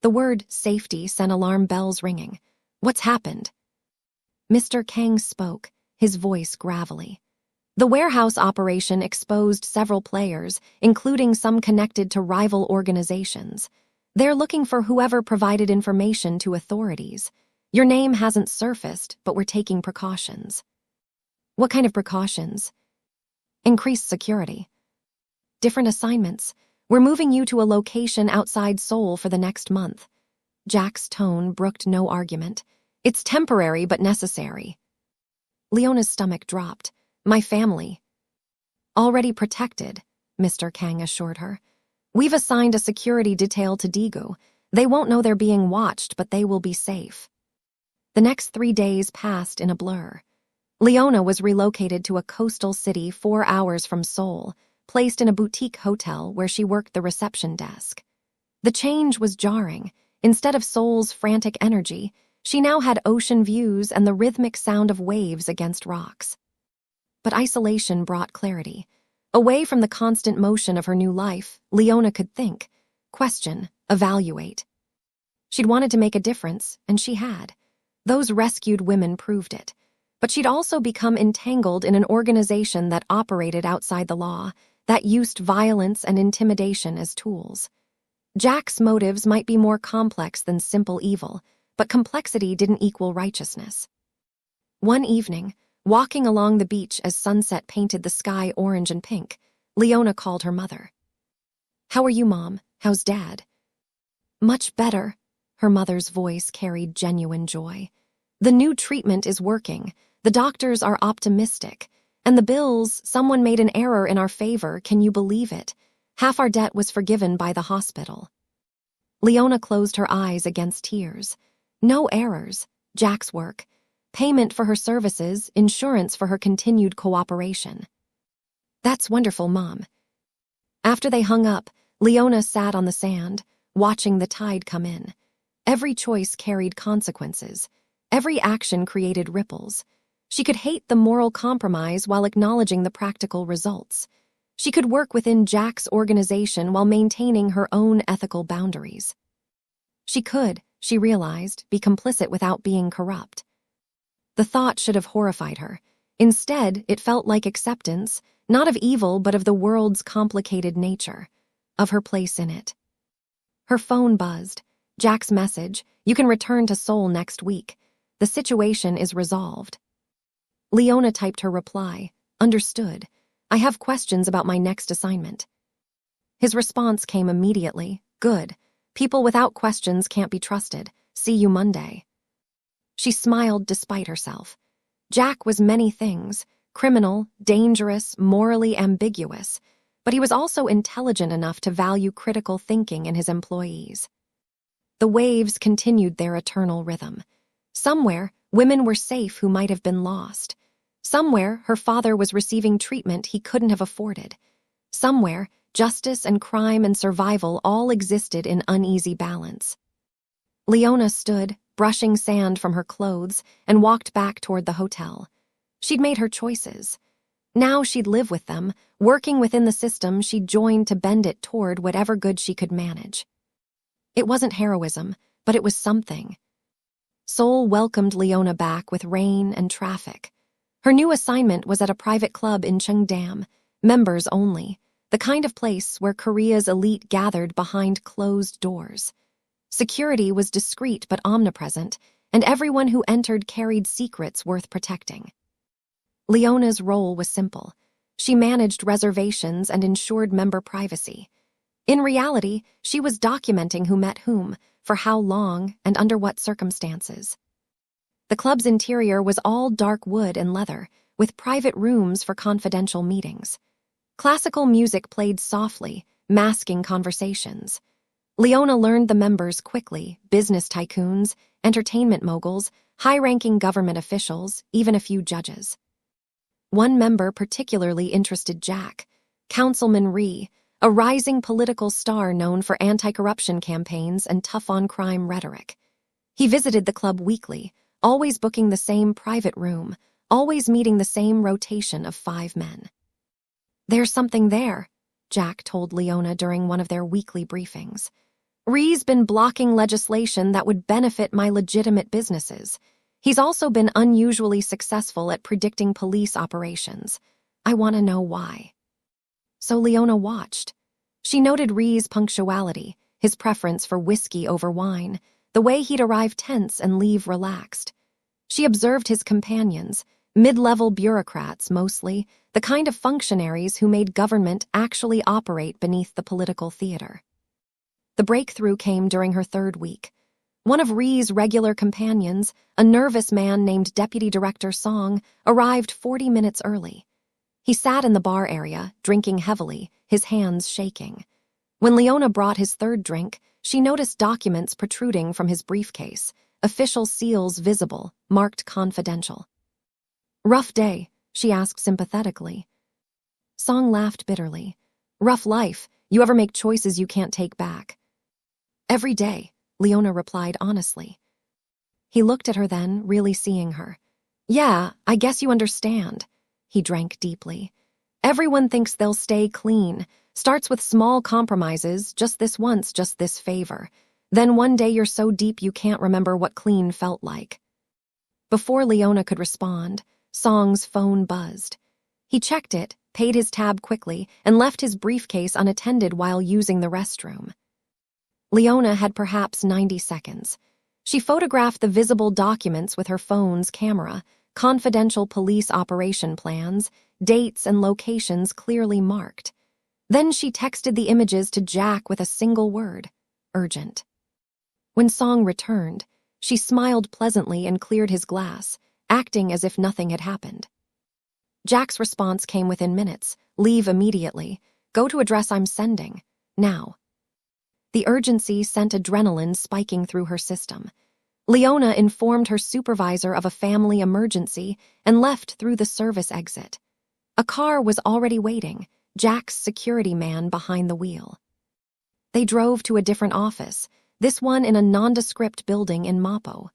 The word safety sent alarm bells ringing. "What's happened?" Mr. Kang spoke, his voice gravelly. "The warehouse operation exposed several players, including some connected to rival organizations. They're looking for whoever provided information to authorities. Your name hasn't surfaced, but we're taking precautions." "What kind of precautions?" "Increased security. Different assignments. We're moving you to a location outside Seoul for the next month." Jack's tone brooked no argument. "It's temporary but necessary." Leona's stomach dropped. "My family." "Already protected," Mr. Kang assured her. "We've assigned a security detail to Daegu. They won't know they're being watched, but they will be safe." The next 3 days passed in a blur. Leona was relocated to a coastal city 4 hours from Seoul, placed in a boutique hotel where she worked the reception desk. The change was jarring. Instead of Seoul's frantic energy, she now had ocean views and the rhythmic sound of waves against rocks. But isolation brought clarity. Away from the constant motion of her new life, Leona could think, question, evaluate. She'd wanted to make a difference, and she had. Those rescued women proved it. But she'd also become entangled in an organization that operated outside the law, that used violence and intimidation as tools. Jack's motives might be more complex than simple evil, but complexity didn't equal righteousness. One evening, walking along the beach as sunset painted the sky orange and pink, Leona called her mother. "How are you, Mom? How's Dad?" "Much better." Her mother's voice carried genuine joy. "The new treatment is working. The doctors are optimistic. And the bills, someone made an error in our favor, can you believe it? Half our debt was forgiven by the hospital." Leona closed her eyes against tears. No errors. Jack's work. Payment for her services, insurance for her continued cooperation. "That's wonderful, Mom." After they hung up, Leona sat on the sand, watching the tide come in. Every choice carried consequences. Every action created ripples. She could hate the moral compromise while acknowledging the practical results. She could work within Jack's organization while maintaining her own ethical boundaries. She could, she realized, be complicit without being corrupt. The thought should have horrified her. Instead, it felt like acceptance, not of evil but of the world's complicated nature, of her place in it. Her phone buzzed. Jack's message, "You can return to Seoul next week. The situation is resolved." Leona typed her reply, "Understood. I have questions about my next assignment." His response came immediately, "Good. People without questions can't be trusted. See you Monday." She smiled despite herself. Jack was many things, criminal, dangerous, morally ambiguous, but he was also intelligent enough to value critical thinking in his employees. The waves continued their eternal rhythm. Somewhere, women were safe who might have been lost. Somewhere, her father was receiving treatment he couldn't have afforded. Somewhere, justice and crime and survival all existed in uneasy balance. Leona stood, brushing sand from her clothes, and walked back toward the hotel. She'd made her choices. Now she'd live with them, working within the system she'd joined to bend it toward whatever good she could manage. It wasn't heroism, but it was something. Seoul welcomed Leona back with rain and traffic. Her new assignment was at a private club in Cheongdam, members only, the kind of place where Korea's elite gathered behind closed doors. Security was discreet but omnipresent, and everyone who entered carried secrets worth protecting. Leona's role was simple. She managed reservations and ensured member privacy. In reality, she was documenting who met whom, for how long, and under what circumstances. The club's interior was all dark wood and leather, with private rooms for confidential meetings. Classical music played softly, masking conversations. Leona learned the members quickly: business tycoons, entertainment moguls, high-ranking government officials, even a few judges. One member particularly interested Jack, Councilman Rhee, a rising political star known for anti-corruption campaigns and tough-on-crime rhetoric. He visited the club weekly, always booking the same private room, always meeting the same rotation of 5 men. "There's something there," Jack told Leona during one of their weekly briefings. "Rhee's been blocking legislation that would benefit my legitimate businesses. He's also been unusually successful at predicting police operations. I want to know why." So Leona watched. She noted Rhee's punctuality, his preference for whiskey over wine, the way he'd arrive tense and leave relaxed. She observed his companions, mid-level bureaucrats mostly, the kind of functionaries who made government actually operate beneath the political theater. The breakthrough came during her 3rd week. One of Rhee's regular companions, a nervous man named Deputy Director Song, arrived 40 minutes early. He sat in the bar area, drinking heavily, his hands shaking. When Leona brought his 3rd drink, she noticed documents protruding from his briefcase, official seals visible, marked confidential. "Rough day?" she asked sympathetically. Song laughed bitterly. "Rough life. You ever make choices you can't take back?" "Every day," Leona replied honestly. He looked at her then, really seeing her. "Yeah, I guess you understand." He drank deeply. "Everyone thinks they'll stay clean. Starts with small compromises, just this once, just this favor. Then one day you're so deep you can't remember what clean felt like." Before Leona could respond, Song's phone buzzed. He checked it, paid his tab quickly, and left his briefcase unattended while using the restroom. Leona had perhaps 90 seconds. She photographed the visible documents with her phone's camera, confidential police operation plans, dates and locations clearly marked. Then she texted the images to Jack with a single word: urgent. When Song returned, she smiled pleasantly and cleared his glass, acting as if nothing had happened. Jack's response came within minutes: "Leave immediately. Go to address I'm sending. Now." The urgency sent adrenaline spiking through her system. Leona informed her supervisor of a family emergency and left through the service exit. A car was already waiting, Jack's security man behind the wheel. They drove to a different office, this one in a nondescript building in Mapo.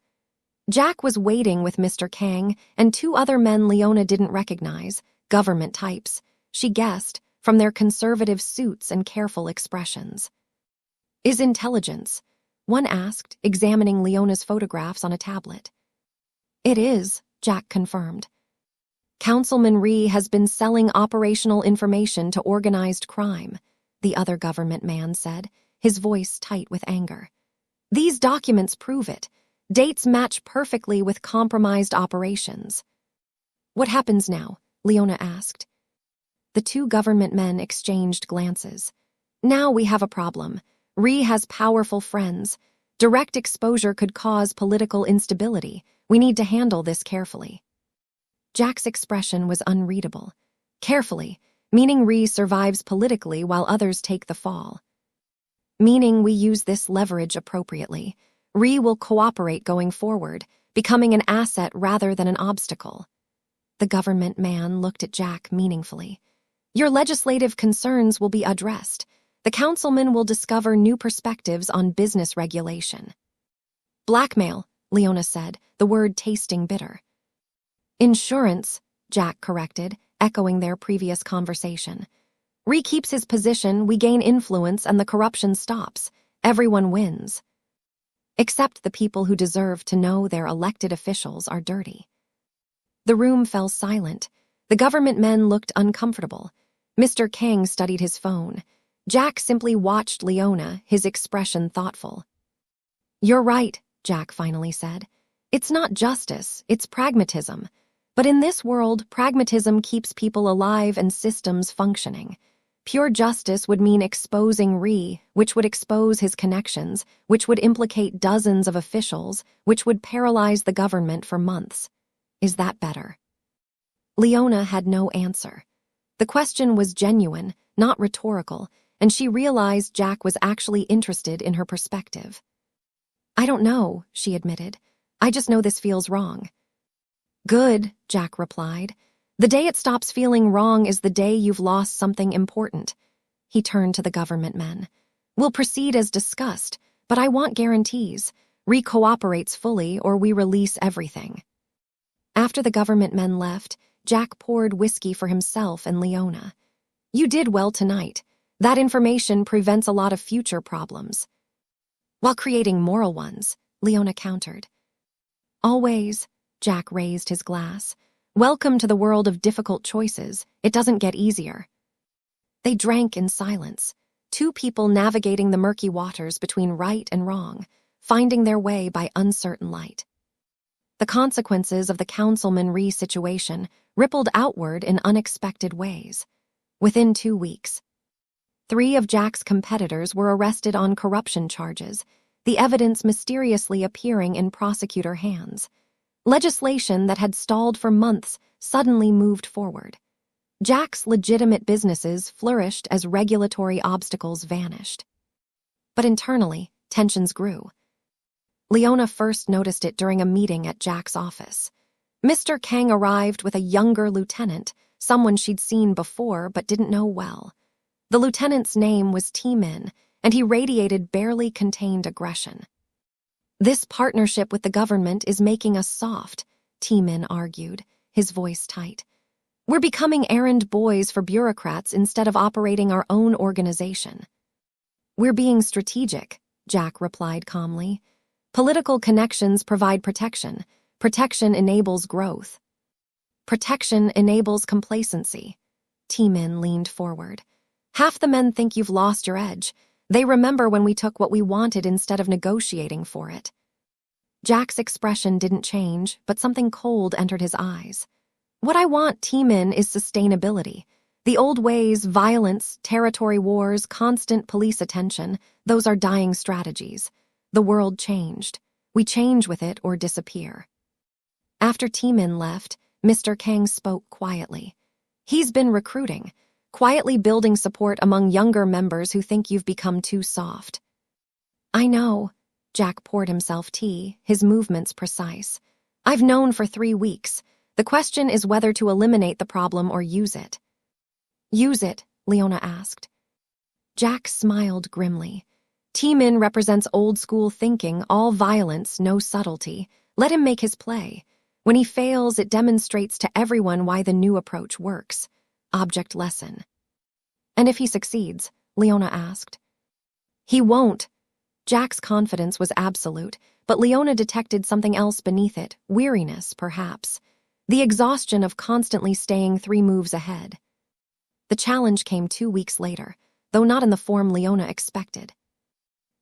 Jack was waiting with Mr. Kang and two other men Leona didn't recognize, government types, she guessed, from their conservative suits and careful expressions. "Is intelligence?" one asked, examining Leona's photographs on a tablet. "It is," Jack confirmed. "Councilman Rhee has been selling operational information to organized crime," the other government man said, his voice tight with anger. "These documents prove it. Dates match perfectly with compromised operations." "What happens now?" Leona asked. The two government men exchanged glances. "Now we have a problem. Rhee has powerful friends. Direct exposure could cause political instability. We need to handle this carefully." Jack's expression was unreadable. Carefully, meaning Rhee survives politically while others take the fall. "Meaning we use this leverage appropriately. Rhee will cooperate going forward, becoming an asset rather than an obstacle." The government man looked at Jack meaningfully. "Your legislative concerns will be addressed. The councilman will discover new perspectives on business regulation." "Blackmail," Leona said, the word tasting bitter. "Insurance," Jack corrected, echoing their previous conversation. "Rhee keeps his position, we gain influence, and the corruption stops. Everyone wins. Except the people who deserve to know their elected officials are dirty." The room fell silent. The government men looked uncomfortable. Mr. Kang studied his phone. Jack simply watched Leona, his expression thoughtful. "You're right," Jack finally said. "It's not justice, it's pragmatism. But in this world, pragmatism keeps people alive and systems functioning. Pure justice would mean exposing Rhee, which would expose his connections, which would implicate dozens of officials, which would paralyze the government for months. Is that better?" Leona had no answer. The question was genuine, not rhetorical, and she realized Jack was actually interested in her perspective. "I don't know," she admitted. "I just know this feels wrong." "Good," Jack replied. "The day it stops feeling wrong is the day you've lost something important." He turned to the government men. "We'll proceed as discussed, but I want guarantees. Rhee cooperates fully or we release everything." After the government men left, Jack poured whiskey for himself and Leona. "You did well tonight. That information prevents a lot of future problems." "While creating moral ones," Leona countered. "Always," Jack raised his glass. "Welcome to the world of difficult choices. It doesn't get easier." They drank in silence, two people navigating the murky waters between right and wrong, finding their way by uncertain light. The consequences of the Councilman Rhee situation rippled outward in unexpected ways. Within 2 weeks, 3 of Jack's competitors were arrested on corruption charges, the evidence mysteriously appearing in prosecutor hands. Legislation that had stalled for months suddenly moved forward. Jack's legitimate businesses flourished as regulatory obstacles vanished. But internally, tensions grew. Leona first noticed it during a meeting at Jack's office. Mr. Kang arrived with a younger lieutenant, someone she'd seen before but didn't know well. The lieutenant's name was T-Min, and he radiated barely contained aggression. "This partnership with the government is making us soft," T-Min argued, his voice tight. "We're becoming errand boys for bureaucrats instead of operating our own organization." "We're being strategic," Jack replied calmly. "Political connections provide protection. Protection enables growth. Protection enables complacency." T-Min leaned forward. "Half the men think you've lost your edge. They remember when we took what we wanted instead of negotiating for it." Jack's expression didn't change, but something cold entered his eyes. "What I want, T-Min, is sustainability. The old ways, violence, territory wars, constant police attention, those are dying strategies. The world changed. We change with it or disappear." After T-Min left, Mr. Kang spoke quietly. "He's been recruiting, quietly building support among younger members who think you've become too soft." "I know." Jack poured himself tea, his movements precise. "I've known for 3 weeks. The question is whether to eliminate the problem or use it." "Use it?" Leona asked. Jack smiled grimly. "T-Min represents old-school thinking, all violence, no subtlety. Let him make his play. When he fails, it demonstrates to everyone why the new approach works. Object lesson. And if he succeeds? Leona asked. He won't. Jack's confidence was absolute, but Leona detected something else beneath it, weariness, perhaps. The exhaustion of constantly staying 3 moves ahead. The challenge came 2 weeks later, though not in the form Leona expected.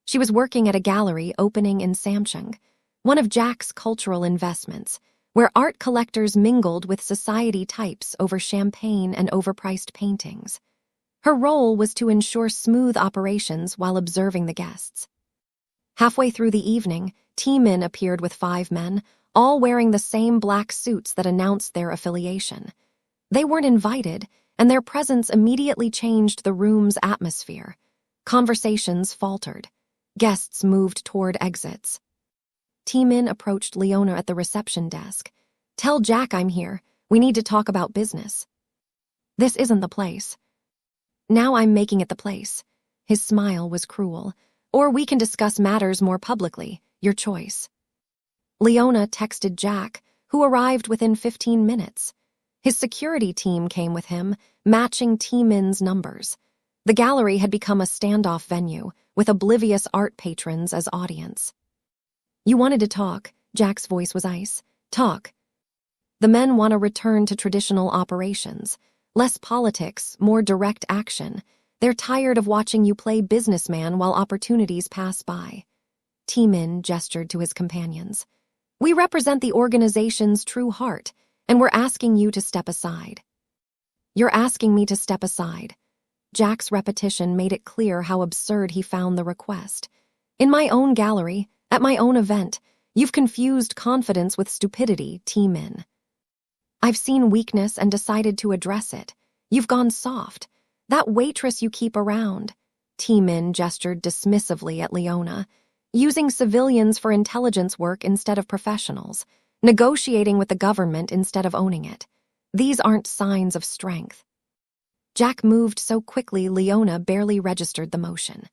She was working at a gallery opening in Samsung, one of Jack's cultural investments, where art collectors mingled with society types over champagne and overpriced paintings. Her role was to ensure smooth operations while observing the guests. Halfway through the evening, T-Min appeared with 5 men, all wearing the same black suits that announced their affiliation. They weren't invited, and their presence immediately changed the room's atmosphere. Conversations faltered. Guests moved toward exits. T-Min approached Leona at the reception desk. "Tell Jack I'm here. We need to talk about business." "This isn't the place." "Now I'm making it the place." His smile was cruel. "Or we can discuss matters more publicly. Your choice." Leona texted Jack, who arrived within 15 minutes. His security team came with him, matching T-Min's numbers. The gallery had become a standoff venue, with oblivious art patrons as audience. "You wanted to talk," Jack's voice was ice. "Talk." "The men want to return to traditional operations. Less politics, more direct action. They're tired of watching you play businessman while opportunities pass by." T-Min gestured to his companions. "We represent the organization's true heart, and we're asking you to step aside." "You're asking me to step aside." Jack's repetition made it clear how absurd he found the request. "In my own gallery, at my own event, you've confused confidence with stupidity, T-Min. I've seen weakness and decided to address it. You've gone soft. That waitress you keep around." T-Min gestured dismissively at Leona. "Using civilians for intelligence work instead of professionals. Negotiating with the government instead of owning it. These aren't signs of strength." Jack moved so quickly Leona barely registered the motion.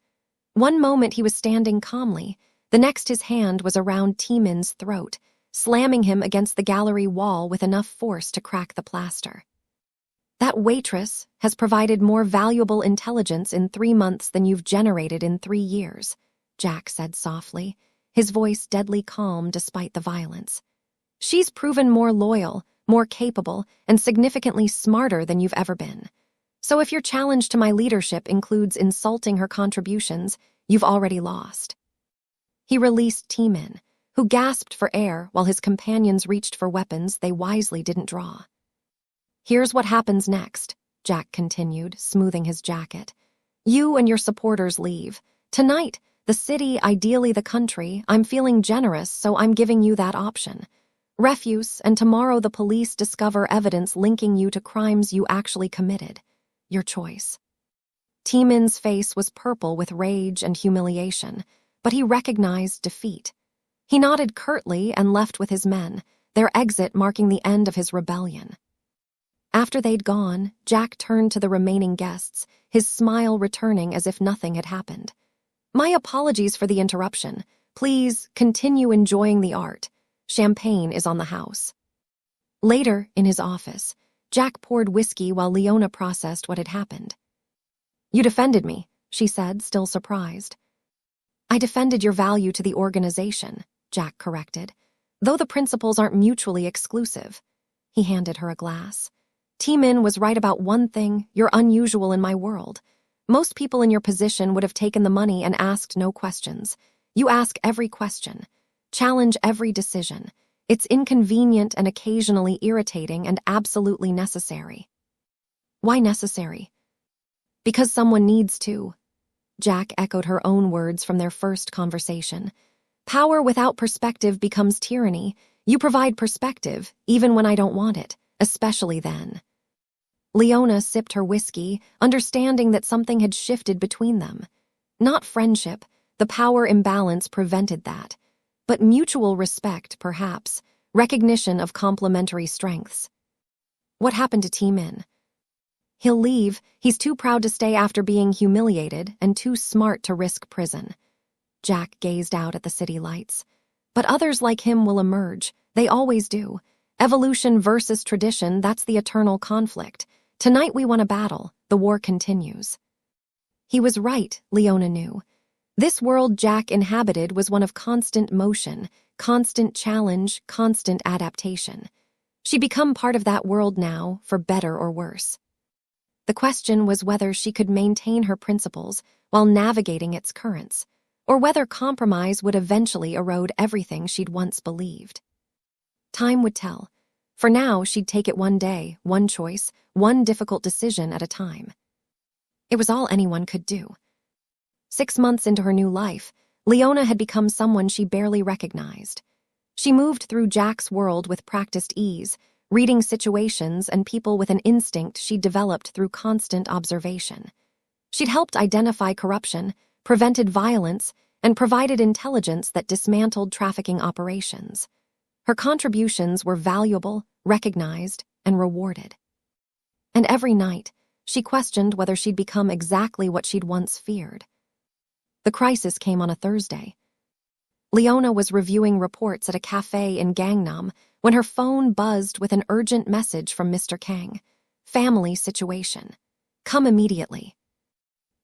One moment he was standing calmly, the next his hand was around T-Min's throat, slamming him against the gallery wall with enough force to crack the plaster. "That waitress has provided more valuable intelligence in 3 months than you've generated in 3 years, Jack said softly, his voice deadly calm despite the violence. "She's proven more loyal, more capable, and significantly smarter than you've ever been. So if your challenge to my leadership includes insulting her contributions, you've already lost." He released T-Min, who gasped for air while his companions reached for weapons they wisely didn't draw. "Here's what happens next," Jack continued, smoothing his jacket. "You and your supporters leave. Tonight, the city, ideally the country, I'm feeling generous, so I'm giving you that option. Refuse, and tomorrow the police discover evidence linking you to crimes you actually committed. Your choice." T-Min's face was purple with rage and humiliation, but he recognized defeat. He nodded curtly and left with his men, their exit marking the end of his rebellion. After they'd gone, Jack turned to the remaining guests, his smile returning as if nothing had happened. "My apologies for the interruption. Please continue enjoying the art. Champagne is on the house." Later, in his office, Jack poured whiskey while Leona processed what had happened. "You defended me," she said, still surprised. "I defended your value to the organization," Jack corrected, "though the principles aren't mutually exclusive." He handed her a glass. "T-Min was right about one thing: you're unusual in my world. Most people in your position would have taken the money and asked no questions. You ask every question. Challenge every decision. It's inconvenient and occasionally irritating and absolutely necessary." "Why necessary?" "Because someone needs to." Jack echoed her own words from their first conversation. "Power without perspective becomes tyranny. You provide perspective, even when I don't want it, especially then." Leona sipped her whiskey, understanding that something had shifted between them. Not friendship, the power imbalance prevented that. But mutual respect, perhaps, recognition of complementary strengths. "What happened to T-Min?" "He'll leave. He's too proud to stay after being humiliated and too smart to risk prison." Jack gazed out at the city lights. But others like him will emerge. They always do. Evolution versus tradition, that's the eternal conflict. Tonight we won a battle. The war continues. He was right, Leona knew. This world Jack inhabited was one of constant motion, constant challenge, constant adaptation. She'd become part of that world now, for better or worse. The question was whether she could maintain her principles while navigating its currents, or whether compromise would eventually erode everything she'd once believed. Time would tell. For now, she'd take it one day, one choice, one difficult decision at a time. It was all anyone could do. 6 months into her new life, Leona had become someone she barely recognized. She moved through Jack's world with practiced ease, reading situations and people with an instinct she'd developed through constant observation. She'd helped identify corruption, prevented violence, and provided intelligence that dismantled trafficking operations. Her contributions were valuable, recognized, and rewarded. And every night, she questioned whether she'd become exactly what she'd once feared. The crisis came on a Thursday. Leona was reviewing reports at a cafe in Gangnam when her phone buzzed with an urgent message from Mr. Kang. Family situation. Come immediately.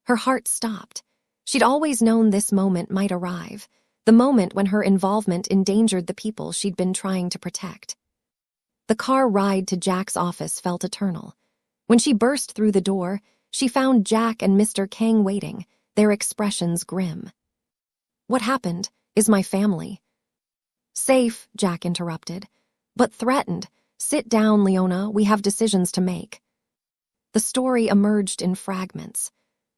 Her heart stopped. She'd always known this moment might arrive, the moment when her involvement endangered the people she'd been trying to protect. The car ride to Jack's office felt eternal. When she burst through the door, she found Jack and Mr. Kang waiting, their expressions grim. "What happened? Is my family?" "Safe," Jack interrupted. "But threatened. Sit down, Leona, we have decisions to make." The story emerged in fragments.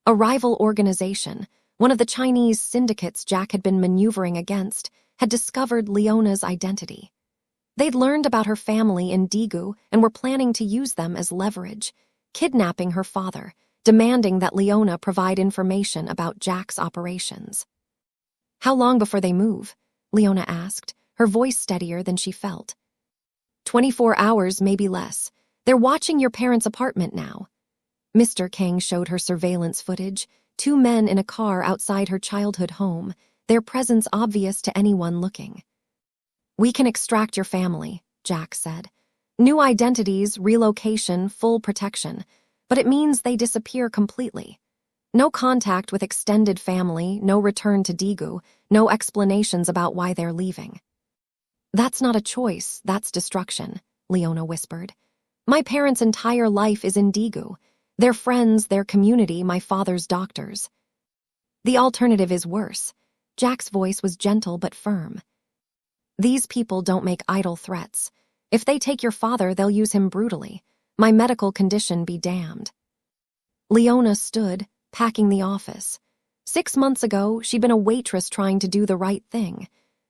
A rival organization, one of the Chinese syndicates Jack had been maneuvering against, had discovered Leona's identity. They'd learned about her family in Daegu and were planning to use them as leverage, kidnapping her father, demanding that Leona provide information about Jack's operations. "How long before they move?" Leona asked, her voice steadier than she felt. 24 hours, maybe less. They're watching your parents' apartment now." Mr. Kang showed her surveillance footage, 2 men in a car outside her childhood home, their presence obvious to anyone looking. "We can extract your family," Jack said. "New identities, relocation, full protection, but it means they disappear completely. No contact with extended family, no return to Daegu, no explanations about why they're leaving." "That's not a choice, that's destruction," Leona whispered. "My parents' entire life is in Daegu. Their friends, their community, my father's doctors. The alternative is worse." Jack's voice was gentle but firm. "These people don't make idle threats. If they take your father, they'll use him brutally. My medical condition be damned." Leona stood, packing the office. 6 months ago, she'd been a waitress trying to do the right thing.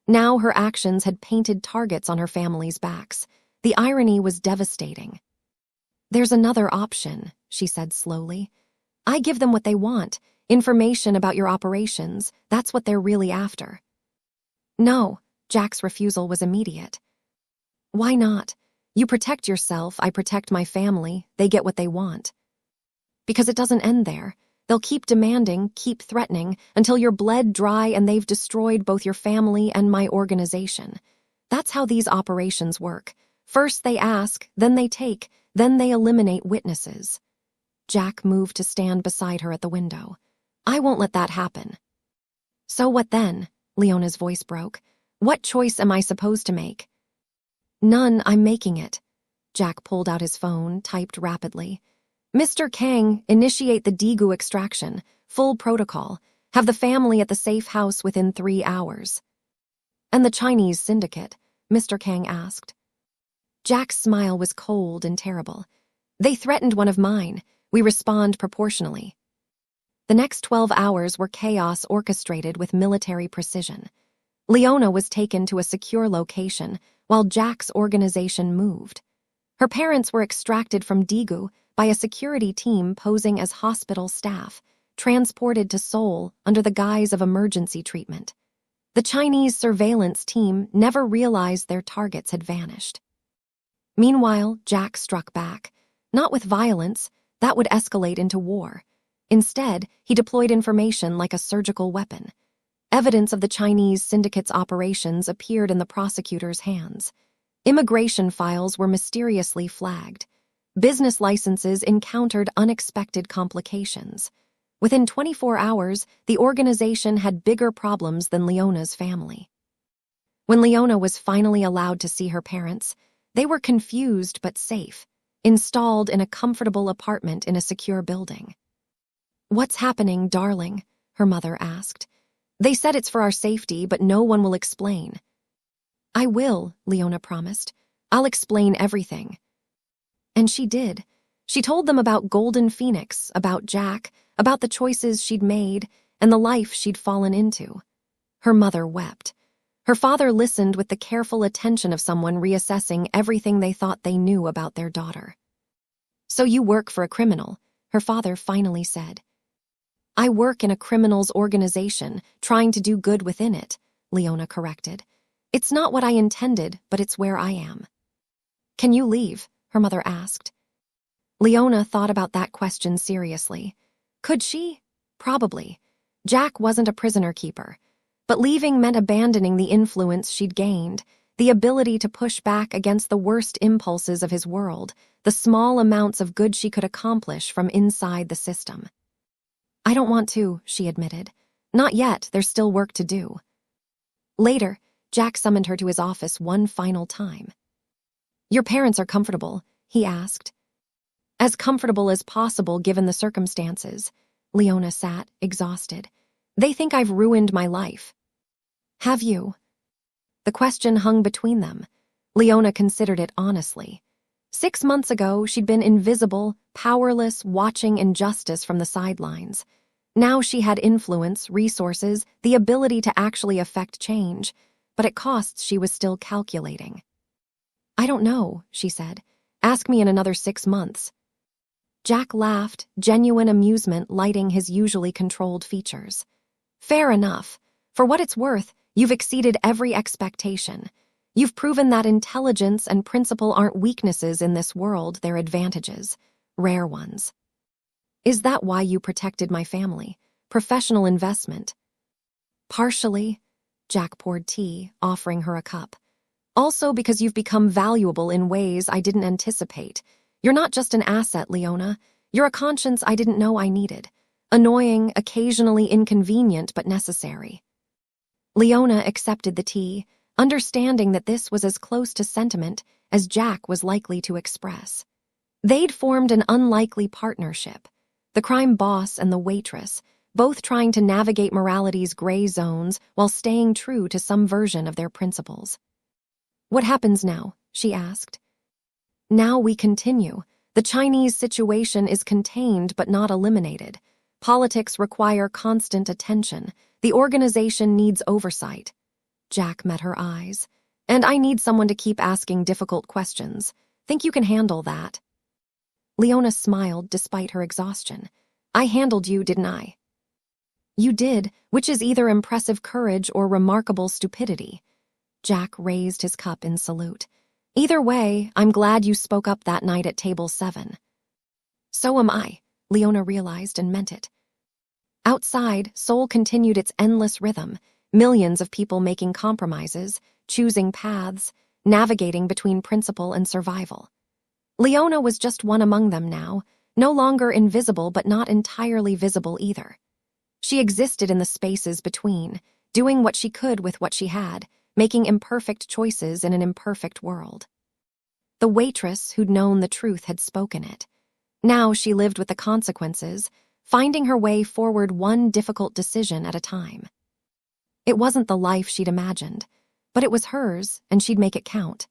Now her actions had painted targets on her family's backs. The irony was devastating. "There's another option," she said slowly. "I give them what they want, information about your operations. That's what they're really after." "No," Jack's refusal was immediate. "Why not? You protect yourself, I protect my family, they get what they want." "Because it doesn't end there. They'll keep demanding, keep threatening, until you're bled dry and they've destroyed both your family and my organization. That's how these operations work. First they ask, then they take, then they eliminate witnesses." Jack moved to stand beside her at the window. "I won't let that happen." "So what then?" Leona's voice broke. "What choice am I supposed to make?" "None, I'm making it." Jack pulled out his phone, typed rapidly. "Mr. Kang, initiate the Daegu extraction. Full protocol. Have the family at the safe house within 3 hours." "And the Chinese syndicate?" Mr. Kang asked. Jack's smile was cold and terrible. "They threatened one of mine. We respond proportionally." The next 12 hours were chaos orchestrated with military precision. Leona was taken to a secure location while Jack's organization moved. Her parents were extracted from Daegu by a security team posing as hospital staff, transported to Seoul under the guise of emergency treatment. The Chinese surveillance team never realized their targets had vanished. Meanwhile, Jack struck back, not with violence, that would escalate into war. Instead, he deployed information like a surgical weapon. Evidence of the Chinese syndicate's operations appeared in the prosecutor's hands. Immigration files were mysteriously flagged. Business licenses encountered unexpected complications. Within 24 hours, the organization had bigger problems than Leona's family. When Leona was finally allowed to see her parents, they were confused but safe, installed in a comfortable apartment in a secure building. "What's happening, darling?" her mother asked. "They said it's for our safety, but no one will explain." "I will," Leona promised. "I'll explain everything." And she did. She told them about Golden Phoenix, about Jack, about the choices she'd made, and the life she'd fallen into. Her mother wept. Her father listened with the careful attention of someone reassessing everything they thought they knew about their daughter. "So you work for a criminal," her father finally said. "I work in a criminals organization, trying to do good within it," Leona corrected. "It's not what I intended, but it's where I am." "Can you leave?" her mother asked. Leona thought about that question seriously. Could she? Probably. Jack wasn't a prisoner keeper. But leaving meant abandoning the influence she'd gained, the ability to push back against the worst impulses of his world, the small amounts of good she could accomplish from inside the system. "I don't want to," she admitted. "Not yet, there's still work to do." Later, Jack summoned her to his office one final time. "Your parents are comfortable?" he asked. "As comfortable as possible given the circumstances." Leona sat, exhausted. "They think I've ruined my life." "Have you?" The question hung between them. Leona considered it honestly. 6 months ago, she'd been invisible, powerless, watching injustice from the sidelines. Now she had influence, resources, the ability to actually affect change, but at costs she was still calculating. "I don't know," she said. "Ask me in another 6 months." Jack laughed, genuine amusement lighting his usually controlled features. "Fair enough. For what it's worth, you've exceeded every expectation. You've proven that intelligence and principle aren't weaknesses in this world, they're advantages. Rare ones." "Is that why you protected my family? Professional investment?" "Partially." Jack poured tea, offering her a cup. "Also because you've become valuable in ways I didn't anticipate. You're not just an asset, Leona. You're a conscience I didn't know I needed. Annoying, occasionally inconvenient, but necessary." Leona accepted the tea, understanding that this was as close to sentiment as Jack was likely to express. They'd formed an unlikely partnership. The crime boss and the waitress, both trying to navigate morality's gray zones while staying true to some version of their principles. "What happens now?" she asked. "Now we continue. The Chinese situation is contained but not eliminated. Politics require constant attention. The organization needs oversight." Jack met her eyes. "And I need someone to keep asking difficult questions. Think you can handle that?" Leona smiled despite her exhaustion. "I handled you, didn't I?" "You did, which is either impressive courage or remarkable stupidity." Jack raised his cup in salute. "Either way, I'm glad you spoke up that night at table 7. "So am I," Leona realized and meant it. Outside, Seoul continued its endless rhythm, millions of people making compromises, choosing paths, navigating between principle and survival. Leona was just one among them now, no longer invisible but not entirely visible either. She existed in the spaces between, doing what she could with what she had, making imperfect choices in an imperfect world. The waitress who'd known the truth had spoken it. Now she lived with the consequences, finding her way forward one difficult decision at a time. It wasn't the life she'd imagined, but it was hers, and she'd make it count.